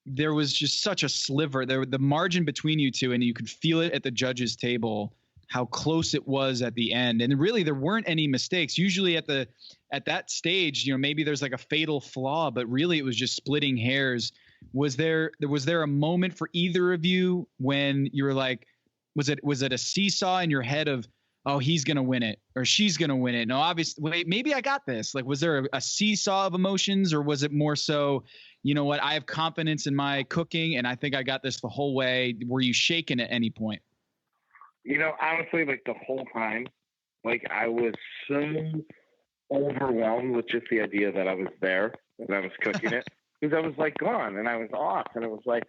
there was just such a sliver there, the margin between you two, and you could feel it at the judges' table, how close it was at the end. And really, there weren't any mistakes. Usually at that stage, maybe there's like a fatal flaw, but really it was just splitting hairs. Was there a moment for either of you when you were like, was it a seesaw in your head of, oh, he's going to win it or she's going to win it? No, obviously, wait, maybe I got this. Like, was there a seesaw of emotions, or was it more so, you know what, I have confidence in my cooking and I think I got this the whole way? Were you shaken at any point? Honestly, like the whole time, like I was so overwhelmed with just the idea that I was there and I was cooking it. Because I was like gone and I was off, and it was like,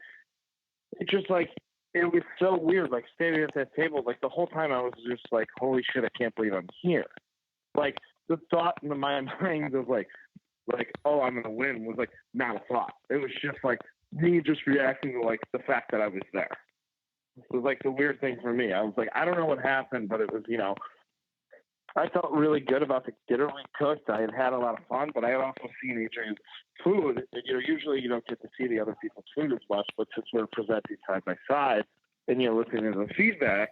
it was so weird, like standing at that table, like the whole time I was just like, holy shit, I can't believe I'm here. Like the thought in my mind of like, oh, I'm going to win was like not a thought. It was just like me just reacting to like the fact that I was there. It was like the weird thing for me. I was like, I don't know what happened, but it was, I felt really good about the dinner we cooked. I had a lot of fun, but I had also seen Adrienne's food. And, usually you don't get to see the other people's food as much, but since we're presenting side by side and you're listening to the feedback,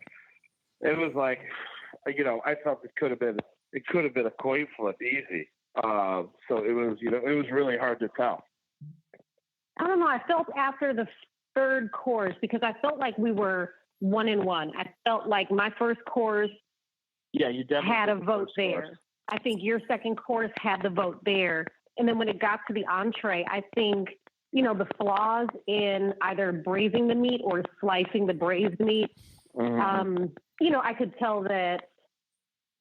it was like, I felt it could have been a coin flip easy. So it was, it was really hard to tell. I don't know. I felt after the third course, because I felt like we were 1-1. I felt like my first course, yeah, you definitely had a vote there. I think your second course had the vote there. And then when it got to the entree, I think, the flaws in either braising the meat or slicing the braised meat, I could tell that,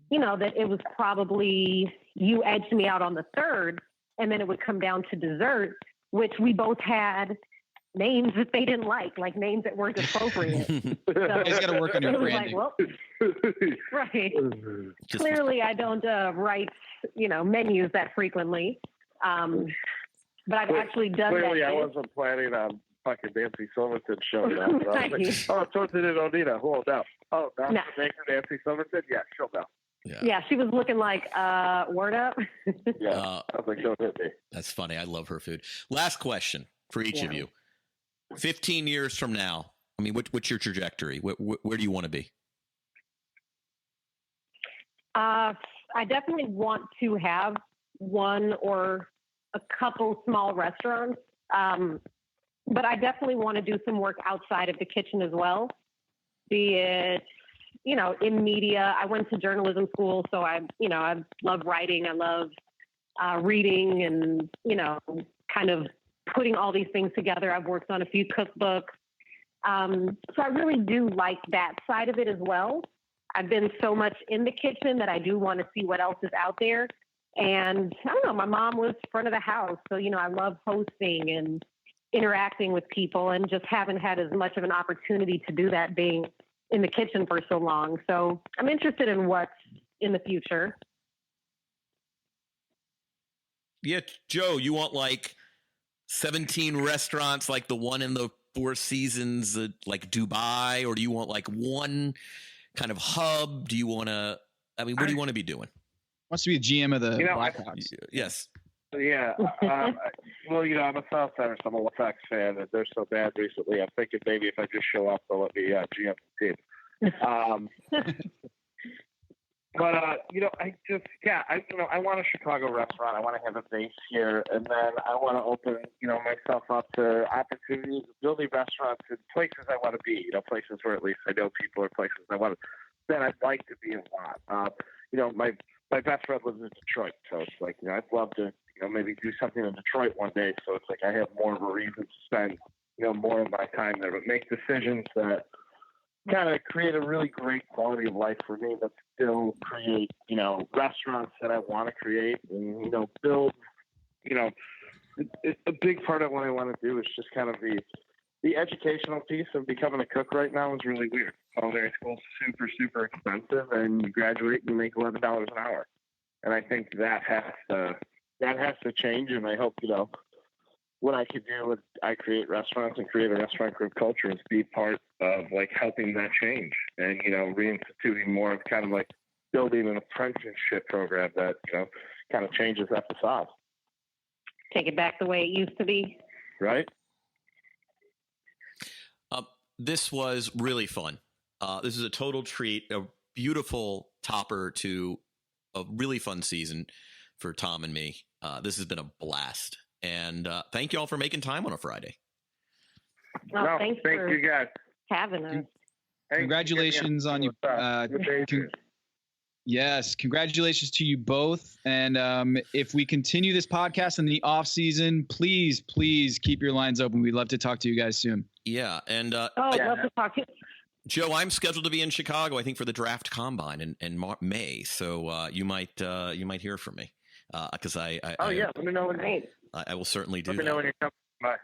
that it was probably, you edged me out on the third, and then it would come down to dessert, which we both had names that they didn't like names that weren't appropriate. So you got to work on your branding. Like, well, right. Clearly, I don't write, menus that frequently. But I've actually done clearly that. I wasn't planning on fucking Nancy Silverton showing up. I was like, oh, torta de Donita, hold up. Oh, that's the baker, Nancy Silverton? Yeah, she'll know. Yeah, she was looking like, word up. Yeah, I was like, don't hit me. That's funny. I love her food. Last question for each of you. 15 years from now, I mean, what's your trajectory? Where do you want to be? I definitely want to have one or a couple small restaurants. But I definitely want to do some work outside of the kitchen as well, be it, in media. I went to journalism school, so I love writing. I love reading and, kind of putting all these things together. I've worked on a few cookbooks. So I really do like that side of it as well. I've been so much in the kitchen that I do want to see what else is out there. And I don't know, my mom was front of the house. So, I love hosting and interacting with people, and just haven't had as much of an opportunity to do that being in the kitchen for so long. So I'm interested in what's in the future. Yeah, Joe, you want like 17 restaurants like the one in the Four Seasons, like Dubai, or do you want like one kind of hub? Do you want to, what do you want to be doing? Wants to be a GM of the Blackhawks. Yes. Yeah. Well, I'm a Southsider, so I'm a Sox fan, and they're so bad recently. I'm thinking maybe if I just show up, they'll let me GM the team. But I want a Chicago restaurant. I want to have a base here, and then I want to open, myself up to opportunities, building restaurants in places I want to be. Places where at least I know people, or places that I'd like to be a lot. My best friend lives in Detroit, so it's like I'd love to maybe do something in Detroit one day. So it's like I have more of a reason to spend more of my time there, but make decisions that kind of create a really great quality of life for me, but still create, restaurants that I want to create and, build, a big part of what I want to do is just kind of the educational piece of becoming a cook right now is really weird. Culinary school's super, super expensive, and you graduate and you make $11 an hour. And I think that has to change. And I hope, what I could do with I create restaurants and create a restaurant group culture is be part of like helping that change and, reinstituting more of kind of like building an apprenticeship program that, kind of changes that facade. Take it back the way it used to be. Right. This was really fun. This is a total treat, a beautiful topper to a really fun season for Tom and me. This has been a blast. And thank you all for making time on a Friday. Well, thank you guys having us. Congratulations on you. Yes, congratulations to you both. And if we continue this podcast in the off season, please keep your lines open. We'd love to talk to you guys soon. Yeah, and I'd love to talk to you. Joe, I'm scheduled to be in Chicago, I think, for the draft combine in May. So you might hear from me because let me know when. I will certainly do. Let me know when you're coming by.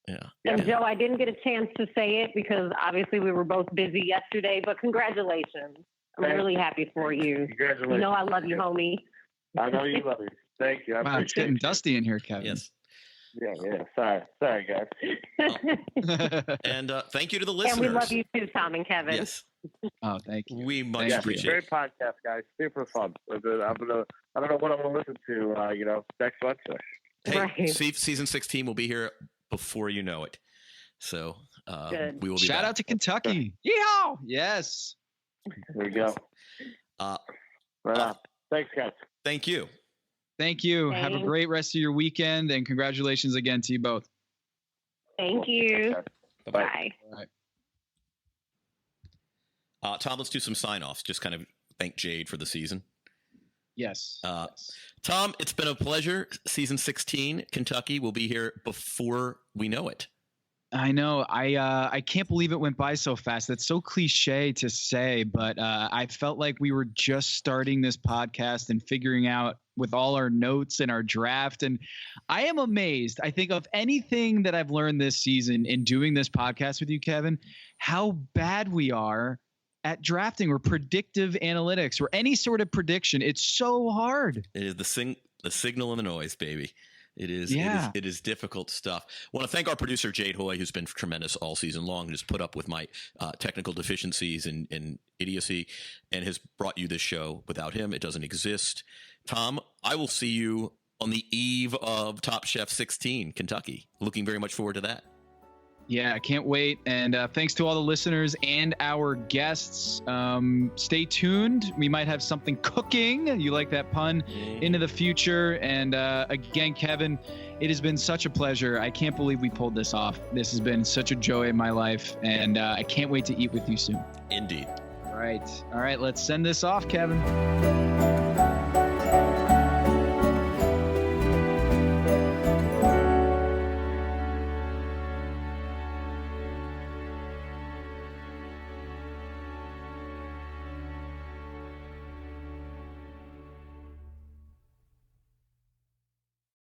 Yeah. And Joe, I didn't get a chance to say it because obviously we were both busy yesterday. But congratulations! I'm really happy for you. Congratulations! I love you, homie. I know you love me. Thank you. Wow, it's getting dusty in here, Kevin. Yes. Yeah. Sorry, guys. And thank you to the listeners. And we love you too, Tom and Kevin. Yes. Oh, thank you. We much appreciate it. Great podcast, guys. Super fun. I don't know what I'm gonna listen to. Next Wednesday. Hey, right. Season 16 will be here before you know it. So we will be Shout back. out to Kentucky. Yeehaw! Yes. There you go. Right on. Thanks, guys. Thank you. Thank you. Thanks. Have a great rest of your weekend, and congratulations again to you both. Thank you. Bye-bye. Bye. Tom, let's do some sign-offs. Just kind of thank Jade for the season. Yes. Tom, it's been a pleasure. Season 16, Kentucky will be here before we know it. I know. I can't believe it went by so fast. That's so cliche to say, but I felt like we were just starting this podcast and figuring out with all our notes and our draft. And I am amazed. I think of anything that I've learned this season in doing this podcast with you, Kevin, how bad we are at drafting or predictive analytics or any sort of prediction. It's so hard. It is the signal and the noise, baby. It is, Yeah. it is difficult stuff. I want to thank our producer, Jade Hoy, who's been tremendous all season long, who's put up with my technical deficiencies and idiocy and has brought you this show. Without him, it doesn't exist. Tom, I will see you on the eve of Top Chef 16, Kentucky. Looking very much forward to that. Yeah, I can't wait. And thanks to all the listeners and our guests. Stay tuned. We might have something cooking. You like that pun? Into the future. And again, Kevin, it has been such a pleasure. I can't believe we pulled this off. This has been such a joy in my life. And I can't wait to eat with you soon. Indeed. All right. Let's send this off, Kevin.